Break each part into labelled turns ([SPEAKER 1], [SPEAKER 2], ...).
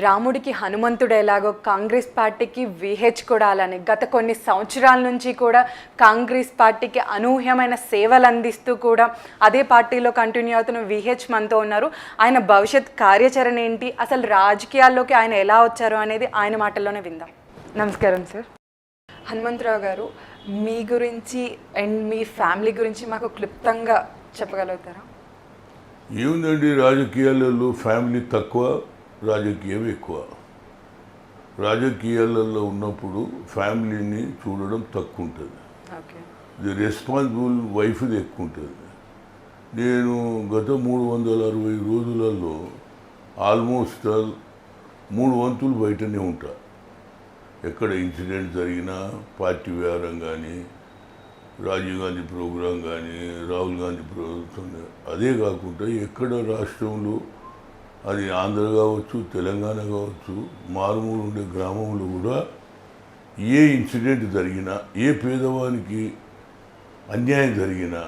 [SPEAKER 1] రాముడికి హనుమంతుడు ఎలాగో కాంగ్రెస్ పార్టీకి విహెచ్ కూడా అలానే గత కొన్ని సంవత్సరాల నుంచి కూడా కాంగ్రెస్ పార్టీకి అనూహ్యమైన సేవలు అందిస్తూ కూడా అదే పార్టీలో కంటిన్యూ అవుతున్న విహెచ్ మనతో ఉన్నారు. ఆయన భవిష్యత్ కార్యాచరణ ఏంటి, అసలు రాజకీయాల్లోకి ఆయన ఎలా వచ్చారు అనేది ఆయన మాటల్లోనే విందాం. నమస్కారం సార్. హనుమంతరావు గారు, మీ గురించి అండ్ మీ ఫ్యామిలీ గురించి మాకు క్లుప్తంగా చెప్పగలుగుతారా?
[SPEAKER 2] ఏముందండి, రాజకీయాలలో ఫ్యామిలీ తక్కువ, రాజకీయం ఎక్కువ. రాజకీయాలలో ఉన్నప్పుడు ఫ్యామిలీని చూడడం తక్కువ ఉంటుంది, ది రెస్పాన్సిబుల్ వైఫ్ది ఎక్కువ ఉంటుంది. నేను గత 360 రోజులలో ఆల్మోస్ట్ 3 వంతులు బయటనే ఉంటా. ఎక్కడ ఇన్సిడెంట్ జరిగినా, పార్టీ వ్యవహారం కానీ, రాజీవ్ గాంధీ ప్రోగ్రాం కానీ, రాహుల్ గాంధీ ప్రోగ్రాం, అదే కాకుండా ఎక్కడ రాష్ట్రంలో, అది ఆంధ్ర కావచ్చు, తెలంగాణ కావచ్చు, మారుమూలు ఉండే గ్రామంలో కూడా ఏ ఇన్సిడెంట్ జరిగినా, ఏ పేదవానికి అన్యాయం జరిగినా,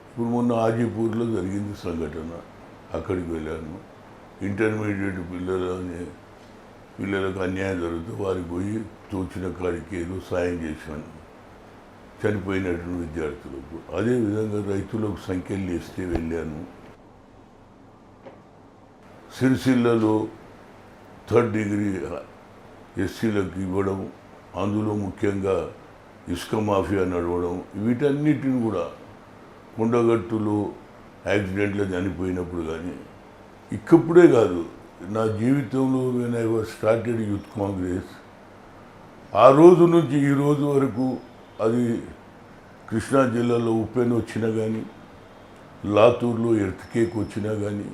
[SPEAKER 2] ఇప్పుడు మొన్న ఆజీపూర్లో జరిగింది సంఘటన, అక్కడికి వెళ్ళాను. ఇంటర్మీడియట్ పిల్లలకు అన్యాయం జరిగితే వారికి పోయి తోచిన కాడికి ఏదో సాయం చేశాను చనిపోయినటువంటి విద్యార్థులకు. అదేవిధంగా రైతులకు సంఖ్యలు వేస్తే వెళ్ళాను. సిరిసిల్లలో 3rd డిగ్రీ ఎస్సీలకు ఇవ్వడం, అందులో ముఖ్యంగా ఇసుక మాఫియా నడవడం, వీటన్నిటిని కూడా కొండగట్టులో యాక్సిడెంట్లో చనిపోయినప్పుడు కానీ, ఇక్కప్పుడే కాదు, నా జీవితంలో when I was started youth Congress, ఆ రోజు నుంచి ఈ రోజు వరకు, అది కృష్ణా జిల్లాలో ఉప్పెన్ వచ్చినా కానీ, లాతూర్లో ఎర్త్కేక్ వచ్చినా కానీ,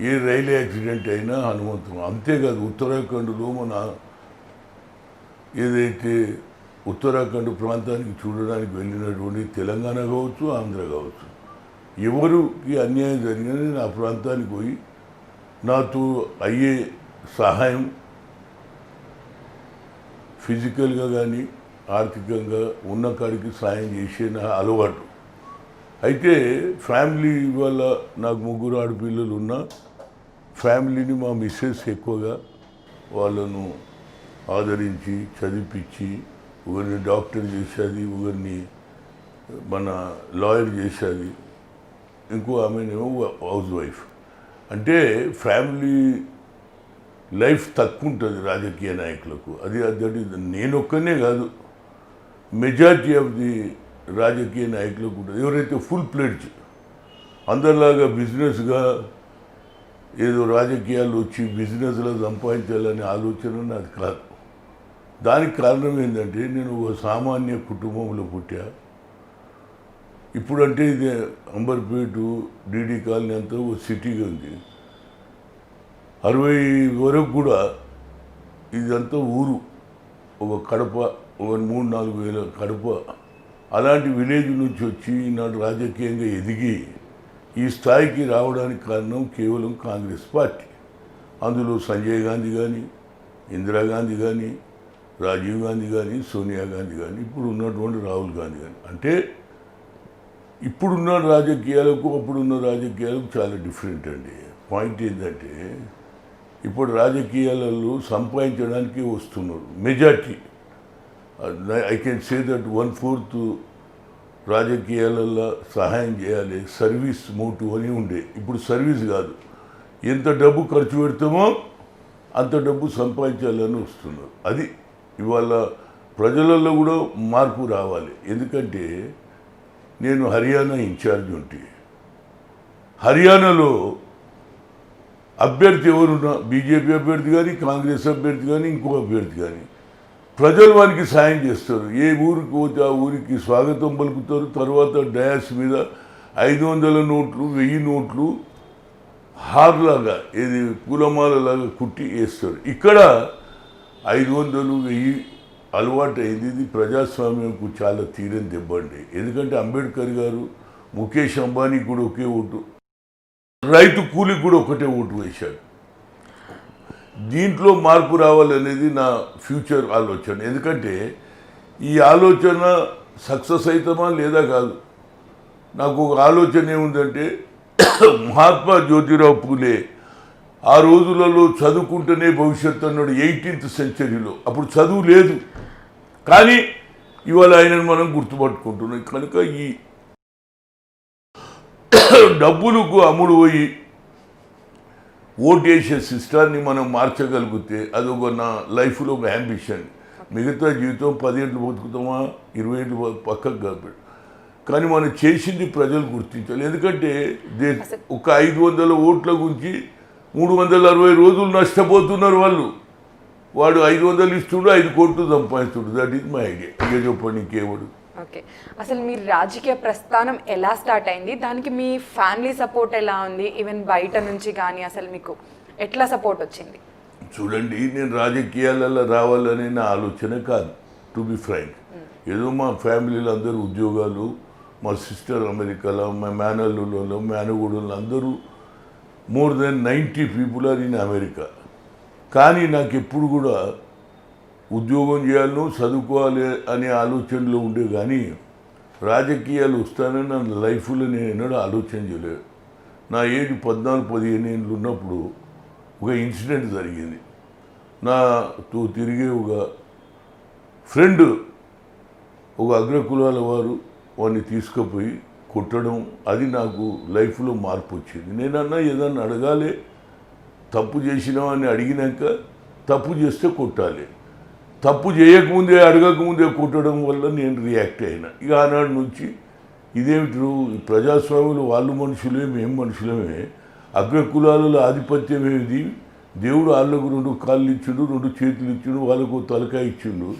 [SPEAKER 2] ఏ రైలు యాక్సిడెంట్ అయినా హనుమంతం. అంతేకాదు, ఉత్తరాఖండ్లో మన ఏదైతే ఉత్తరాఖండ్ ప్రాంతానికి చూడడానికి వెళ్ళినటువంటి తెలంగాణ కావచ్చు, ఆంధ్ర కావచ్చు, ఎవరికి అన్యాయం జరిగినా నేను ఆ ప్రాంతానికి పోయి నాతో అయ్యే సహాయం ఫిజికల్గా కానీ ఆర్థికంగా ఉన్న కాడికి సాయం చేసే నా అలవాటు. అయితే ఫ్యామిలీ వల్ల నాకు 3 ఆడపిల్లలు ఉన్నా, ఫ్యామిలీని మా మిస్సెస్ ఎక్కువగా వాళ్ళను ఆదరించి చదివించి, ఒకరిని డాక్టర్ చేసేది, ఒకరిని మన లాయర్ చేసేది, ఇంకో ఆమెనేమో హౌస్ వైఫ్. అంటే ఫ్యామిలీ లైఫ్ తక్కువ ఉంటుంది రాజకీయ నాయకులకు. అది నేనొక్కనే కాదు, మెజారిటీ ఆఫ్ ది రాజకీయ నాయకులకు ఉంటుంది. ఎవరైతే ఫుల్ ప్లేడ్జ్, అందరిలాగా బిజినెస్గా ఏదో రాజకీయాలు వచ్చి బిజినెస్లో సంపాదించాలనే ఆలోచన నాది కాదు. దానికి కారణం ఏంటంటే, నేను ఒక సామాన్య కుటుంబంలో పుట్టా. ఇప్పుడంటే ఇది అంబర్పేట డీడీ కాలనీ అంతా ఒక సిటీగా ఉంది. 60 వరకు కూడా ఇదంతా ఊరు, ఒక కడప, ఒక 3-4 వేల కడప, అలాంటి విలేజ్ నుంచి వచ్చి ఈనాడు రాజకీయంగా ఎదిగి ఈ స్థాయికి రావడానికి కారణం కేవలం కాంగ్రెస్ పార్టీ. అందులో సంజయ్ గాంధీ కానీ, ఇందిరాగాంధీ కానీ, రాజీవ్ గాంధీ కానీ, సోనియా గాంధీ కానీ, ఇప్పుడు ఉన్నటువంటి రాహుల్ గాంధీ కానీ. అంటే ఇప్పుడున్న రాజకీయాలకు అప్పుడున్న రాజకీయాలకు చాలా డిఫరెంట్ అండి. పాయింట్ ఏంటంటే, ఇప్పుడు రాజకీయాలలో సంపాదించడానికి వస్తున్నారు majority. I can say that 1/4 రాజకీయాలలో సహాయం చేయాలి, సర్వీస్ మోటివ్ అని ఉండే. ఇప్పుడు సర్వీస్ కాదు, ఎంత డబ్బు ఖర్చు పెడతామో అంత డబ్బు సంపాదించాలని వస్తున్నారు. అది ఇవాళ ప్రజలలో కూడా మార్పు రావాలి. ఎందుకంటే నేను హర్యానా ఇన్ఛార్జ్ ఉంటే, హర్యానాలో అభ్యర్థి ఎవరున్నా, బీజేపీ అభ్యర్థి కానీ, కాంగ్రెస్ అభ్యర్థి కానీ, ఇంకో అభ్యర్థి కానీ, ప్రజలు వారికి సాయం చేస్తారు. ఏ ఊరికి పోతే ఆ ఊరికి స్వాగతం పలుకుతారు. తర్వాత డయాస్ మీద 500 నోట్లు, 1000 నోట్లు హార్లాగా, ఏది పూలమాలలాగా కుట్టి వేస్తారు. ఇక్కడ 500, 1000 అలవాటు అయింది. ఇది ప్రజాస్వామ్యంకు చాలా తీరని దెబ్బండి. ఎందుకంటే అంబేద్కర్ గారు ముఖేష్ అంబానీ కూడా ఒకే ఓటు, రైతు కూలికి కూడా ఒకటే ఓటు వేశాడు. దీంట్లో మార్పు రావాలనేది నా ఫ్యూచర్ ఆలోచన. ఎందుకంటే ఈ ఆలోచన సక్సెస్ అవుతామా లేదా కాదు. నాకు ఒక ఆలోచన ఏముందంటే, మహాత్మా జ్యోతిరావు పూలే ఆ రోజులలో చదువుకుంటేనే భవిష్యత్తు అన్నాడు 18th సెంచరీలో. అప్పుడు చదువు లేదు, కానీ ఇవాళ ఆయనను మనం గుర్తుపట్టుకుంటున్నాం. కనుక ఈ డబ్బులకు అమ్ముడు పోయి ఓటేసే సిస్టాన్ని మనం మార్చగలిగితే అదొక నా లైఫ్లో ఒక అంబిషన్. మిగతా జీవితం 10 ఏళ్ళు బతుకుతామా 20 ఏళ్ళు పక్కకు కాదు, కానీ మనం చేసింది ప్రజలు గుర్తించాలి. ఎందుకంటే ఒక 500 ఓట్ల గురించి 360 రోజులు నష్టపోతున్నారు వాళ్ళు. వాడు 500 ఇస్తుడు 5 కోట్లు సంపాదిస్తుడు. That is my idea. ఇక చెప్పండి ఇంకేవాడు.
[SPEAKER 1] ఓకే, అసలు మీ రాజకీయ ప్రస్థానం ఎలా స్టార్ట్ అయింది, దానికి మీ ఫ్యామిలీ సపోర్ట్ ఎలా ఉంది, ఈవెన్ బయట నుంచి కానీ అసలు మీకు ఎట్లా సపోర్ట్ వచ్చింది?
[SPEAKER 2] చూడండి, నేను రాజకీయాలలో రావాలనే నా ఆలోచన కాదు, టు బి ఫ్రాంక్. ఏదో మా ఫ్యామిలీలో అందరూ ఉద్యోగాలు, మా సిస్టర్ అమెరికాలో, మా మేనల్లులలో మేనగూడలు అందరూ more than 90 people are in America. కానీ నాకు ఎప్పుడు కూడా ఉద్యోగం చేయాలను, చదువుకోవాలి అనే ఆలోచనలో ఉండే, కానీ రాజకీయాలు వస్తానని నా లైఫ్లో నేను ఎన్నడూ ఆలోచన చేయలేదు. నా ఏజ్ 14-15 ఏళ్ళు ఉన్నప్పుడు ఒక ఇన్సిడెంట్ జరిగింది. నాతో తిరిగే ఒక ఫ్రెండ్ ఒక అగ్రకులాల వారు వాడిని తీసుకుపోయి కొట్టడం, అది నాకు లైఫ్లో మార్పు వచ్చింది. నేనన్నా ఏదన్నా అడగాలి, తప్పు చేసినామని అడిగినాక తప్పు చేస్తే కొట్టాలి, తప్పు చేయకముందే అడగకముందే కొట్టడం వల్ల నేను రియాక్ట్ అయినా. ఇక ఆనాడు నుంచి ఇదేమిటి ప్రజాస్వామ్యంలో వాళ్ళు మనుషులే మేము మనుషులమే, అగ్రకులాలలో ఆధిపత్యం ఏమిది, దేవుడు వాళ్ళకు 2 కాళ్ళు ఇచ్చిండు, 2 చేతులు ఇచ్చిండు, వాళ్ళకు తలకాయ ఇచ్చిండు,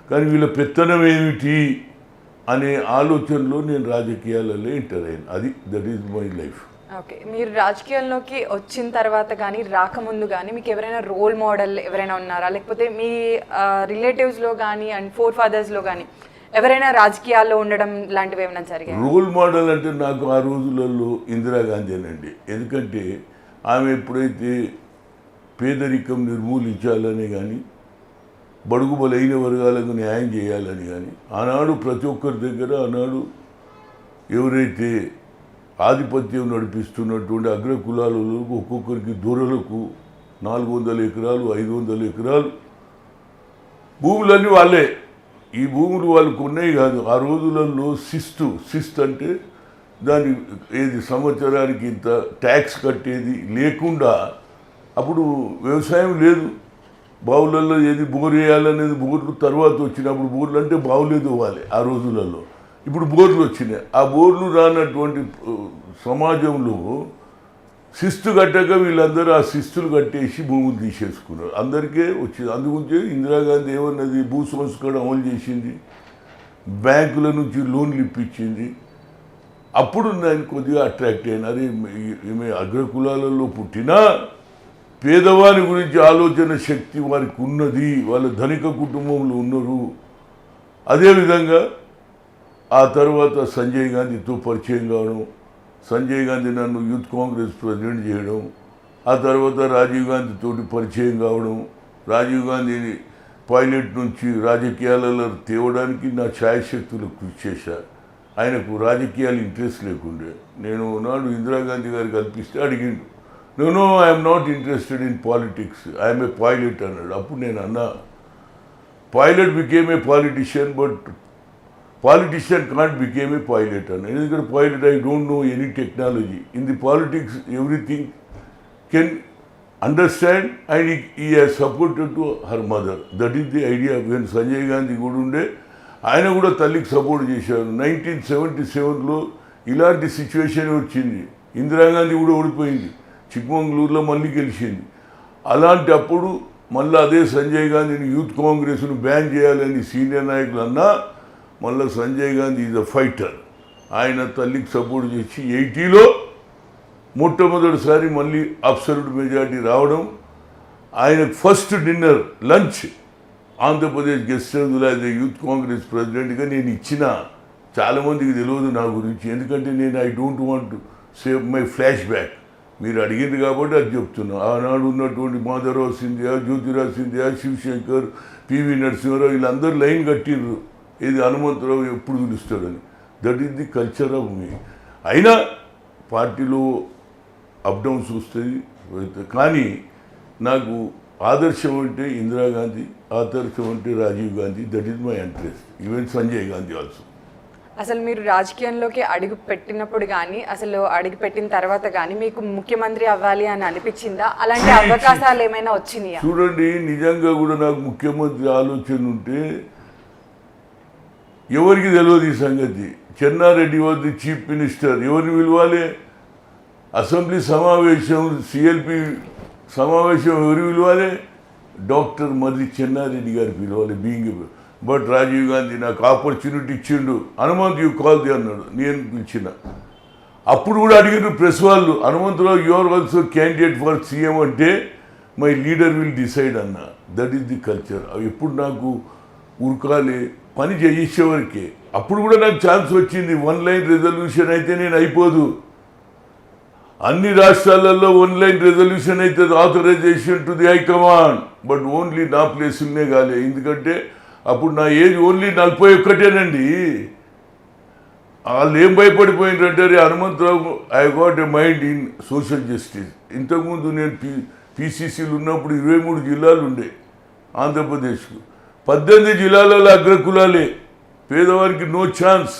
[SPEAKER 2] కానీ వీళ్ళ పెత్తనం ఏమిటి అనే ఆలోచనలో నేను రాజకీయాలలో ఎంటర్ అయ్యాను. అది that is my life.
[SPEAKER 1] Okay, మీరు రాజకీయాల్లోకి వచ్చిన తర్వాత కానీ రాకముందు కానీ మీకు ఎవరైనా రోల్ మోడల్ ఎవరైనా ఉన్నారా, లేకపోతే మీ రిలేటివ్స్లో కానీ అండ్ ఫోర్ ఫాదర్స్లో కానీ ఎవరైనా రాజకీయాల్లో ఉండడం లాంటివి ఏమైనా జరిగాయి?
[SPEAKER 2] రోల్ మోడల్ అంటే నాకు ఆ రోజులలో ఇందిరాగాంధీనండి. ఎందుకంటే ఆమె ఎప్పుడైతే పేదరికం నిర్మూలించాలని కానీ బడుగు బలైన వర్గాలకు న్యాయం చేయాలని కానీ ఆనాడు ప్రతి ఒక్కరి దగ్గర ఆనాడు ఎవరైతే ఆధిపత్యం నడిపిస్తున్నటువంటి అగ్రకులాలలో ఒక్కొక్కరికి దొరలకు 400 ఎకరాలు 500 ఎకరాలు భూములన్నీ వాళ్ళే. ఈ భూములు వాళ్ళకు ఉన్నాయి కాదు. ఆ రోజులలో శిస్తు అంటే దాని ఏది సంవత్సరానికి ఇంత ట్యాక్స్ కట్టేది లేకుండా, అప్పుడు వ్యవసాయం లేదు, బావులలో ఏది బోర్ వేయాలనేది బోర్లు తర్వాత వచ్చినప్పుడు బోర్లు అంటే బావులేదు ఇవ్వాలి ఆ రోజులలో. ఇప్పుడు బోర్లు వచ్చినాయి. ఆ బోర్లు రానటువంటి సమాజంలో శిస్తు కట్టక వీళ్ళందరూ ఆ శిస్తులు కట్టేసి భూములు తీసేసుకున్నారు. అందరికీ వచ్చింది. అందుగురించే ఇందిరాగాంధీ ఏమన్నది, భూ సంస్కరణ అమలు చేసింది, బ్యాంకుల నుంచి లోన్లు ఇప్పించింది. అప్పుడు నేను కొద్దిగా అట్రాక్ట్ అయినా, అరే ఈమె అగ్రకులాలలో పుట్టినా పేదవాని గురించి ఆలోచన శక్తి వారికి ఉన్నది, వాళ్ళ ధనిక కుటుంబంలో ఉన్నారు. అదేవిధంగా ఆ తర్వాత సంజయ్ గాంధీతో పరిచయం కావడం, సంజయ్ గాంధీ నన్ను యూత్ కాంగ్రెస్ ప్రెసిడెంట్ చేయడం, ఆ తర్వాత రాజీవ్ గాంధీతో పరిచయం కావడం, రాజీవ్ గాంధీని పైలట్ నుంచి రాజకీయాలలో తేవడానికి నా ఛాయశక్తులు కృషి చేశా. ఆయనకు రాజకీయాలు ఇంట్రెస్ట్ లేకుండే. నేను నాడు ఇందిరాగాంధీ గారు కల్పిస్తే అడిగిండు, no I'm not interested in politics, I'm a pilot అన్నాడు. అప్పుడు నేను అన్నా, pilot became a politician but politician can't became a pilot అన్న. ఎందుకంటే pilot I don't know any technology. In the politics everything can understand and he has supported to her mother. That is the idea. When Sanjay Gandhi కూడా ఉండే, ఆయన కూడా తల్లికి support చేశారు. 1977లో ఇలాంటి situation వచ్చింది. ఇందిరాగాంధీ కూడా ఓడిపోయింది, చిక్మంగళూరులో మళ్ళీ గెలిచింది. అలాంటి అప్పుడు మళ్ళీ అదే సంజయ్ గాంధీని యూత్ కాంగ్రెస్ను బ్యాన్ చేయాలని సీనియర్ నాయకులు అన్నా, మళ్ళీ Sanjay Gandhi is a fighter. ఆయన తల్లికి సపోర్ట్ చేసి 80లో మొట్టమొదటిసారి మళ్ళీ అబ్సల్యూట్ మెజార్టీ రావడం. ఆయన first dinner lunch Andhra Pradesh guest హౌస్లో యాజ్ యూత్ కాంగ్రెస్ ప్రెసిడెంట్గా నేను ఇచ్చిన. చాలామందికి తెలియదు నా గురించి, ఎందుకంటే నేను I don't want to save my flash back. మీరు అడిగింది కాబట్టి అది చెప్తున్నా. ఆనాడు ఉన్నటువంటి మాధవరావు సింధియా, జ్యోతిరాజ్ సింధియా, శివశంకర్, పివి నరసింహారావు వీళ్ళందరూ లైన్ కట్టిర్రు, ఇది హనుమంతరావు ఎప్పుడు పిలుస్తాడని. That is the culture of me. అయినా పార్టీలో అప్ డౌన్స్ వస్తాయి, కానీ నాకు ఆదర్శం అంటే ఇందిరాగాంధీ, ఆదర్శం అంటే Rajiv Gandhi. That is my interest. Even Sanjay Gandhi also.
[SPEAKER 1] అసలు మీరు రాజకీయంలోకి అడుగు పెట్టినప్పుడు కానీ అసలు అడుగు పెట్టిన తర్వాత కానీ మీకు ముఖ్యమంత్రి అవ్వాలి అని అనిపించిందా? అలాంటి అవకాశాలు ఏమైనా వచ్చినాయా?
[SPEAKER 2] చూడండి, నిజంగా కూడా నాకు ముఖ్యమంత్రి ఆలోచన ఉంటే ఎవరికి తెలియదు ఈ సంగతి. Chennareddy was the chief minister. ఎవరిని పిలవాలి? అసెంబ్లీ సమావేశం, సిఎల్పి సమావేశం ఎవరు పిలవాలి? డాక్టర్ మర్రి చెన్నారెడ్డి గారు పిలవాలి బీయింగ్. బట్ రాజీవ్ గాంధీ నాకు ఆపర్చునిటీ ఇచ్చిండు. హనుమంత్ యూ కాల్ ది అన్నాడు, నేను పిలిచిన. అప్పుడు కూడా అడిగిన ప్రెస్ వాళ్ళు, Hanumantharao you are also candidate for CM అంటే మై లీడర్ విల్ డిసైడ్ అన్న. That is the culture. ఎప్పుడు నాకు ఉరకాలి పని చేసేవరకే. అప్పుడు కూడా నాకు ఛాన్స్ వచ్చింది. 1 లైన్ రెజల్యూషన్ అయితే నేను అయిపోదు. అన్ని రాష్ట్రాలలో 1 లైన్ రెజల్యూషన్ అయితే authorisation to the high command. But only నా ప్లేసులనే కాలే. ఎందుకంటే అప్పుడు నా ఏజ్ ఓన్లీ 41 వాళ్ళు ఏం భయపడిపోయిందంటే, Hanumantha Rao I got a mind in social justice. ఇంతకుముందు నేను పిసిసిలు ఉన్నప్పుడు 23 జిల్లాలు ఉండే ఆంధ్రప్రదేశ్కు. 18 జిల్లాలలో అగ్రకులాలే, పేదవారికి నో ఛాన్స్.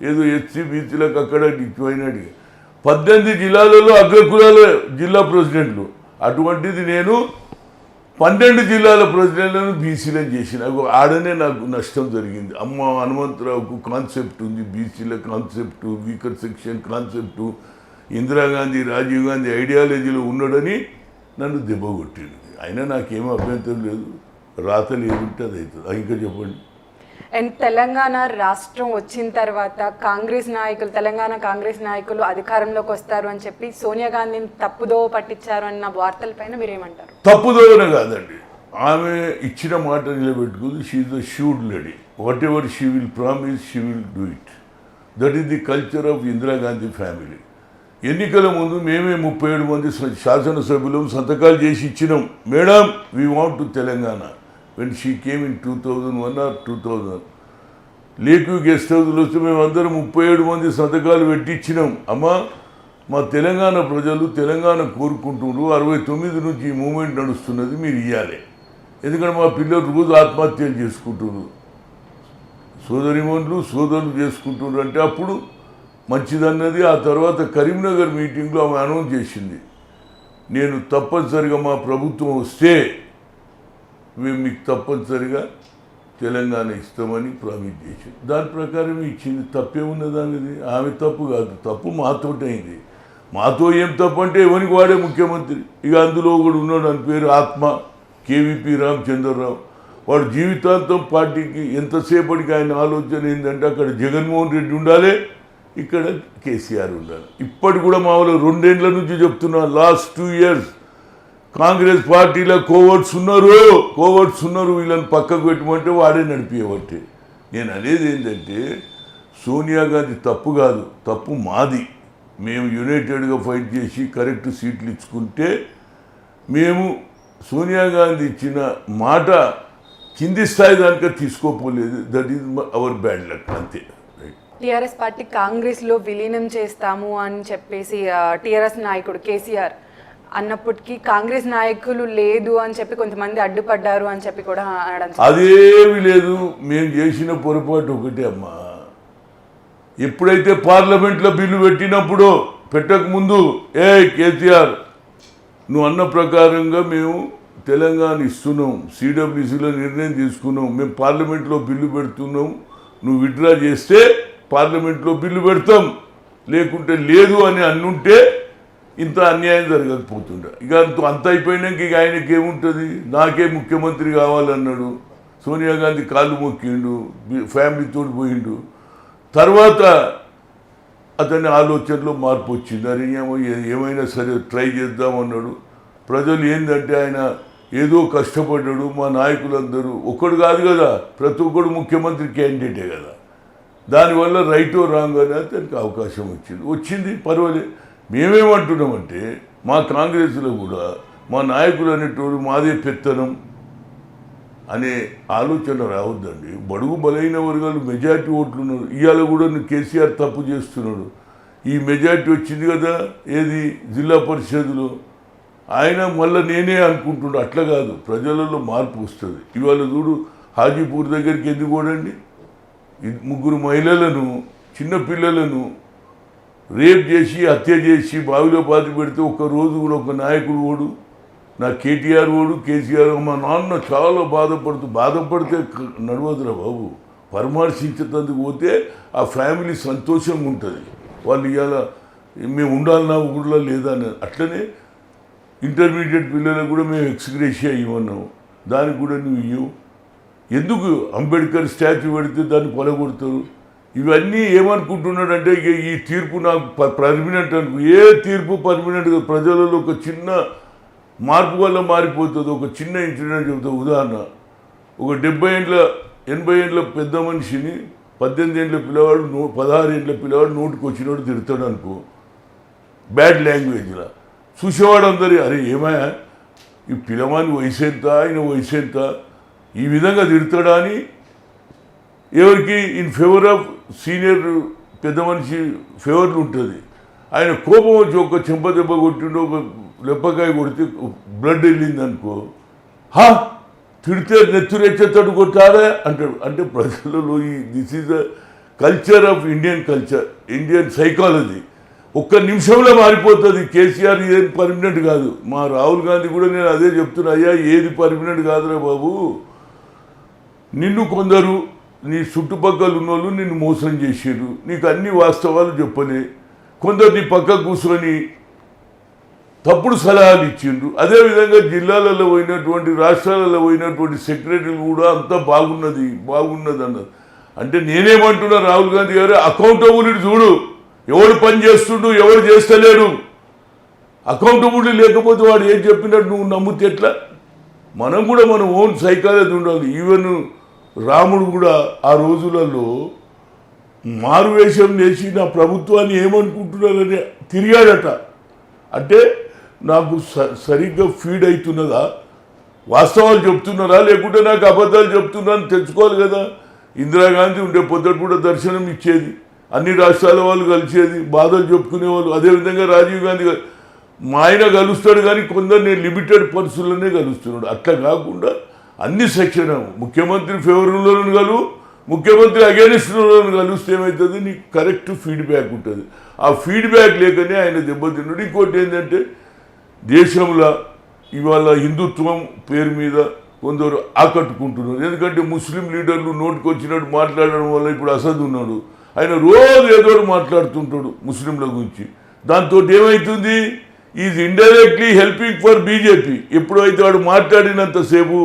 [SPEAKER 2] ఏదో ఎస్సీ బీసీలకు అక్కడ పోయినట్టుగా 18 జిల్లాలలో అగ్రకులాల జిల్లా ప్రెసిడెంట్లు. అటువంటిది నేను 12 జిల్లాల ప్రెసిడెంట్లను బీసీలను చేసిన. ఆడనే నాకు నష్టం జరిగింది. అమ్మ హనుమంతరావుకు కాన్సెప్ట్ ఉంది, బీసీల concept, weaker section concept, Indira Gandhi Rajiv Gandhi ఐడియాలజీలో ఉన్నాడని నన్ను దెబ్బ కొట్టింది. అయినా నాకేమీ అభ్యంతరం లేదు. రాత లేదుంటే అది అవుతుంది. ఇంకా చెప్పండి.
[SPEAKER 1] అండ్ తెలంగాణ రాష్ట్రం వచ్చిన తర్వాత తెలంగాణ కాంగ్రెస్ నాయకులు అధికారంలోకి వస్తారు అని చెప్పి సోనియా గాంధీని తప్పుదోవ పట్టించారు అన్న వార్తలపైన మీరేమంటారు?
[SPEAKER 2] తప్పుదోవన కాదండి, ఆమె ఇచ్చిన మాట నిలబెట్టుకుంది. She is the shrewd lady. Whatever she will promise she will do it. That is the culture of Indira Gandhi family. ఎన్నికల ముందు మేమే 37 మంది శాసనసభ్యులు సంతకాలు చేసి ఇచ్చినాం. Madam we want to Telangana. When she came in 2001 or 2000 lake view guest హౌస్లో వస్తే మేమందరం 37 మంది సంతకాలు పెట్టించినాం. అమ్మా మా తెలంగాణ ప్రజలు తెలంగాణ కోరుకుంటున్నారు, 69 నుంచి ఈ మూమెంట్ నడుస్తున్నది, మీరు ఇవ్వాలి. ఎందుకంటే మా పిల్లలు రోజు ఆత్మహత్యలు చేసుకుంటున్నారు, సోదరిమణులు సోదరులు చేసుకుంటున్నారు. అంటే అప్పుడు మంచిదన్నది. ఆ తర్వాత కరీంనగర్ మీటింగ్లో ఆమె అనౌన్స్ చేసింది, నేను తప్పనిసరిగా మా ప్రభుత్వం వస్తే మేము మీకు తప్పనిసరిగా తెలంగాణ ఇస్తామని ప్రామిస్ చేసింది. దాని ప్రకారం ఇచ్చింది. తప్పేమున్నది అనేది? ఆమె తప్పు కాదు, తప్పు మాతోటి అయింది. మాతో ఏం తప్పు అంటే ఎవరికి వాడే ముఖ్యమంత్రి. ఇక అందులో ఒకడు ఉన్నాడు, అని పేరు ఆత్మ, కేవీపీ రామచంద్రరావు. వాడు జీవితాంతం పార్టీకి ఎంతసేపటికి ఆయన ఆలోచన ఏంటంటే అక్కడ జగన్మోహన్ రెడ్డి ఉండాలి, ఇక్కడ కేసీఆర్ ఉండాలి. ఇప్పటి కూడా మా వాళ్ళు 2 ఏళ్ల నుంచి చెప్తున్నా, లాస్ట్ 2 years కాంగ్రెస్ పార్టీలో కోవర్ట్స్ ఉన్నారు, వీళ్ళని పక్కకు పెట్టమంటే వాడే నడిపేయబట్టే. నేను అనేది ఏంటంటే సోనియా గాంధీ తప్పు కాదు, తప్పు మాది. మేము యునైటెడ్గా ఫైట్ చేసి కరెక్ట్ సీట్లు ఇచ్చుకుంటే, మేము సోనియా గాంధీ ఇచ్చిన మాట కింది స్థాయి దానిక తీసుకోపోలేదు. That is our bad luck, అంతే.
[SPEAKER 1] టీఆర్ఎస్ పార్టీ కాంగ్రెస్లో విలీనం చేస్తాము అని చెప్పేసి టీఆర్ఎస్ నాయకుడు కేసీఆర్ అన్నప్పటికీ కాంగ్రెస్ నాయకులు లేదు అని చెప్పి కొంతమంది అడ్డుపడ్డారు అని చెప్పి కూడా అనడం.
[SPEAKER 2] అదేమి లేదు, మేము చేసిన పొరపాటు ఒకటే అమ్మా. ఎప్పుడైతే పార్లమెంట్లో బిల్లు పెట్టినప్పుడు పెట్టకముందు, కేసీఆర్ నువ్వు అన్న ప్రకారంగా మేము తెలంగాణ ఇస్తున్నాం, సిడబ్ల్యూసీలో నిర్ణయం తీసుకున్నాం, మేము పార్లమెంట్లో బిల్లు పెడుతున్నాం, నువ్వు విత్డ్రా చేస్తే పార్లమెంట్లో బిల్లు పెడతాం, లేకుంటే లేదు అని అన్నుంటే ఇంత అన్యాయం జరగకపోతుండే. ఇక అంత అయిపోయినాక ఇక ఆయనకి ఏముంటుంది? నాకే ముఖ్యమంత్రి కావాలన్నాడు, సోనియా గాంధీ కాళ్ళు మొక్కిండు, ఫ్యామిలీతో పోయిండు. తర్వాత అతని ఆలోచనలో మార్పు వచ్చింది. అరే ఏమైనా సరే ట్రై చేద్దామన్నాడు. ప్రజలు ఏంటంటే ఆయన ఏదో కష్టపడ్డాడు. మా నాయకులందరూ ఒక్కడు కాదు కదా, ప్రతి ఒక్కడు ముఖ్యమంత్రి క్యాండిడేటే కదా. దానివల్ల రైటో రాంగ్ అని అతనికి అవకాశం వచ్చింది, పర్వాలేదు. మేమేమంటున్నామంటే మా కాంగ్రెస్లో కూడా మా నాయకులు అనేటోడు మాదే పెత్తనం అనే ఆలోచన రావద్దండి. బడుగు బలైన వర్గాలు మెజార్టీ ఓట్లు ఉన్నారు. ఇవాళ కూడా కేసీఆర్ తప్పు చేస్తున్నాడు. ఈ మెజార్టీ వచ్చింది కదా, ఏది జిల్లా పరిషత్లో ఆయన మళ్ళీ నేనే అనుకుంటున్నాడు. అట్లా కాదు, ప్రజలలో మార్పు వస్తుంది. ఇవాళ చూడు, హాజీపూర్ దగ్గరికి ఎందుకు పోడండి, 3 మహిళలను, చిన్న పిల్లలను రేప్ చేసి హత్య చేసి బావిలో పాతి పెడితే ఒక్కరోజు కూడా ఒక నాయకుడు ఓడు, నా కేటీఆర్ ఓడు, కేసీఆర్, మా నాన్న చాలా బాధపడితే నడవదురా బాబు. పరామర్శించేందుకు పోతే ఆ ఫ్యామిలీ సంతోషంగా ఉంటుంది. వాళ్ళు ఇవాళ మేము ఉండాలన్నా ఊళ్ళో లేదా అని. అట్లనే ఇంటర్మీడియట్ పిల్లలకు కూడా మేము ఎక్స్గ్రేషియా ఇవ్వన్నాము, దానికి కూడా నువ్వు ఇవ్వవు. ఎందుకు అంబేద్కర్ స్టాచ్యూ పెడితే దాన్ని పొలగొడతారు? ఇవన్నీ ఏమనుకుంటున్నాడంటే ఇక ఈ తీర్పు నాకు పర్మినెంట్ అనుకో. ఏ తీర్పు పర్మినెంట్గా ప్రజలలో ఒక చిన్న మార్పు వల్ల మారిపోతుంది. ఒక చిన్న ఇన్సిడెంట్ చెబుతా, ఉదాహరణ, ఒక 80 ఏళ్ళ పెద్ద మనిషిని 18 ఏళ్ళ పిల్లవాడు 16 ఏళ్ళ పిల్లవాడు నోటికి వచ్చినోడు తిడతాడు అనుకో, బ్యాడ్ లాంగ్వేజ్లో. చూసేవాడు అందరి అరే ఏమయ్యా ఈ పిల్లవాని వయసు ఎంత, ఆయన వయసు ఎంత, ఈ విధంగా తిడతాడా అని ఎవరికి ఇన్ ఫేవర్ ఆఫ్ సీనియర్ పెద్ద మనిషి ఫేవర్లు ఉంటుంది. ఆయన కోపం వచ్చి ఒక చెంపదెబ్బ కొట్టిండు, ఒక లెప్పకాయ కొడితే బ్లడ్ వెళ్ళింది అనుకో, హా తిడితే నెత్తురెచ్చేతడు కొట్టారా అంటాడు. అంటే ప్రజలలో this is the culture of Indian culture, Indian psychology. ఒక్క నిమిషంలో మారిపోతుంది. కేసీఆర్ ఏది పర్మనెంట్ కాదు. మా రాహుల్ గాంధీ కూడా నేను అదే చెప్తున్నా, అయ్యా ఏది పర్మనెంట్ కాదురా బాబు. నిన్ను కొందరు నీ చుట్టుపక్కల ఉన్నోళ్ళు నిన్ను మోసం చేసారు, నీకు అన్ని వాస్తవాలు చెప్పలే. కొందరు నీ పక్క కూర్చొని తప్పుడు సలహాలు ఇచ్చిండ్రు. అదేవిధంగా జిల్లాలలో పోయినటువంటి, రాష్ట్రాలలో పోయినటువంటి సెక్రటరీలు కూడా అంతా బాగున్నది అన్నది. అంటే నేనేమంటున్నా, రాహుల్ గాంధీ గారు అకౌంటబిలిటీ చూడు, ఎవడు పని చేస్తుండు, ఎవరు చేస్తలేడు. అకౌంటబిలిటీ లేకపోతే వాడు ఏం చెప్పినట్టు నువ్వు నమ్మితే ఎట్లా? మనం కూడా మన ఓన్ సైకాలజీ ఉండాలి. ఈవెన్ రాముడు కూడా ఆ రోజులలో మారువేషం వేసి నా ప్రభుత్వాన్ని ఏమనుకుంటున్నారని తిరిగాడట. అంటే నాకు సరిగ్గా ఫీడ్ అవుతున్నదా, వాస్తవాలు చెప్తున్నారా, లేకుంటే నాకు అబద్ధాలు చెప్తున్నారని తెచ్చుకోవాలి కదా. ఇందిరాగాంధీ ఉండే పొద్దుట కూడా దర్శనం ఇచ్చేది, అన్ని రాష్ట్రాల వాళ్ళు కలిసేది, బాధలు చెప్పుకునేవాళ్ళు. అదేవిధంగా రాజీవ్ గాంధీ మా ఆయన కలుస్తాడు, కానీ కొందరు నేను లిమిటెడ్ పర్సులనే కలుస్తున్నాడు. అట్లా కాకుండా అన్ని సెక్షన్, ముఖ్యమంత్రి ఫేవర్లోను కలువు, ముఖ్యమంత్రి అగేనిస్ట్లోను కలిస్తే ఏమవుతుంది, నీకు కరెక్ట్ ఫీడ్బ్యాక్ ఉంటుంది. ఆ ఫీడ్బ్యాక్ లేకనే ఆయన దెబ్బతిన్నాడు. ఇంకోటి ఏంటంటే, దేశంలో ఇవాళ హిందుత్వం పేరు మీద కొందరు ఆకట్టుకుంటున్నారు. ఎందుకంటే ముస్లిం లీడర్లు నోటికి వచ్చినట్టు మాట్లాడడం వల్ల ఇప్పుడు అసద్ ఉన్నాడు, ఆయన రోజు ఏదో మాట్లాడుతుంటాడు ముస్లింల గురించి. దాంతో ఏమవుతుంది, is indirectly helping for BJP. ఎప్పుడైతే వాడు మాట్లాడినంతసేపు,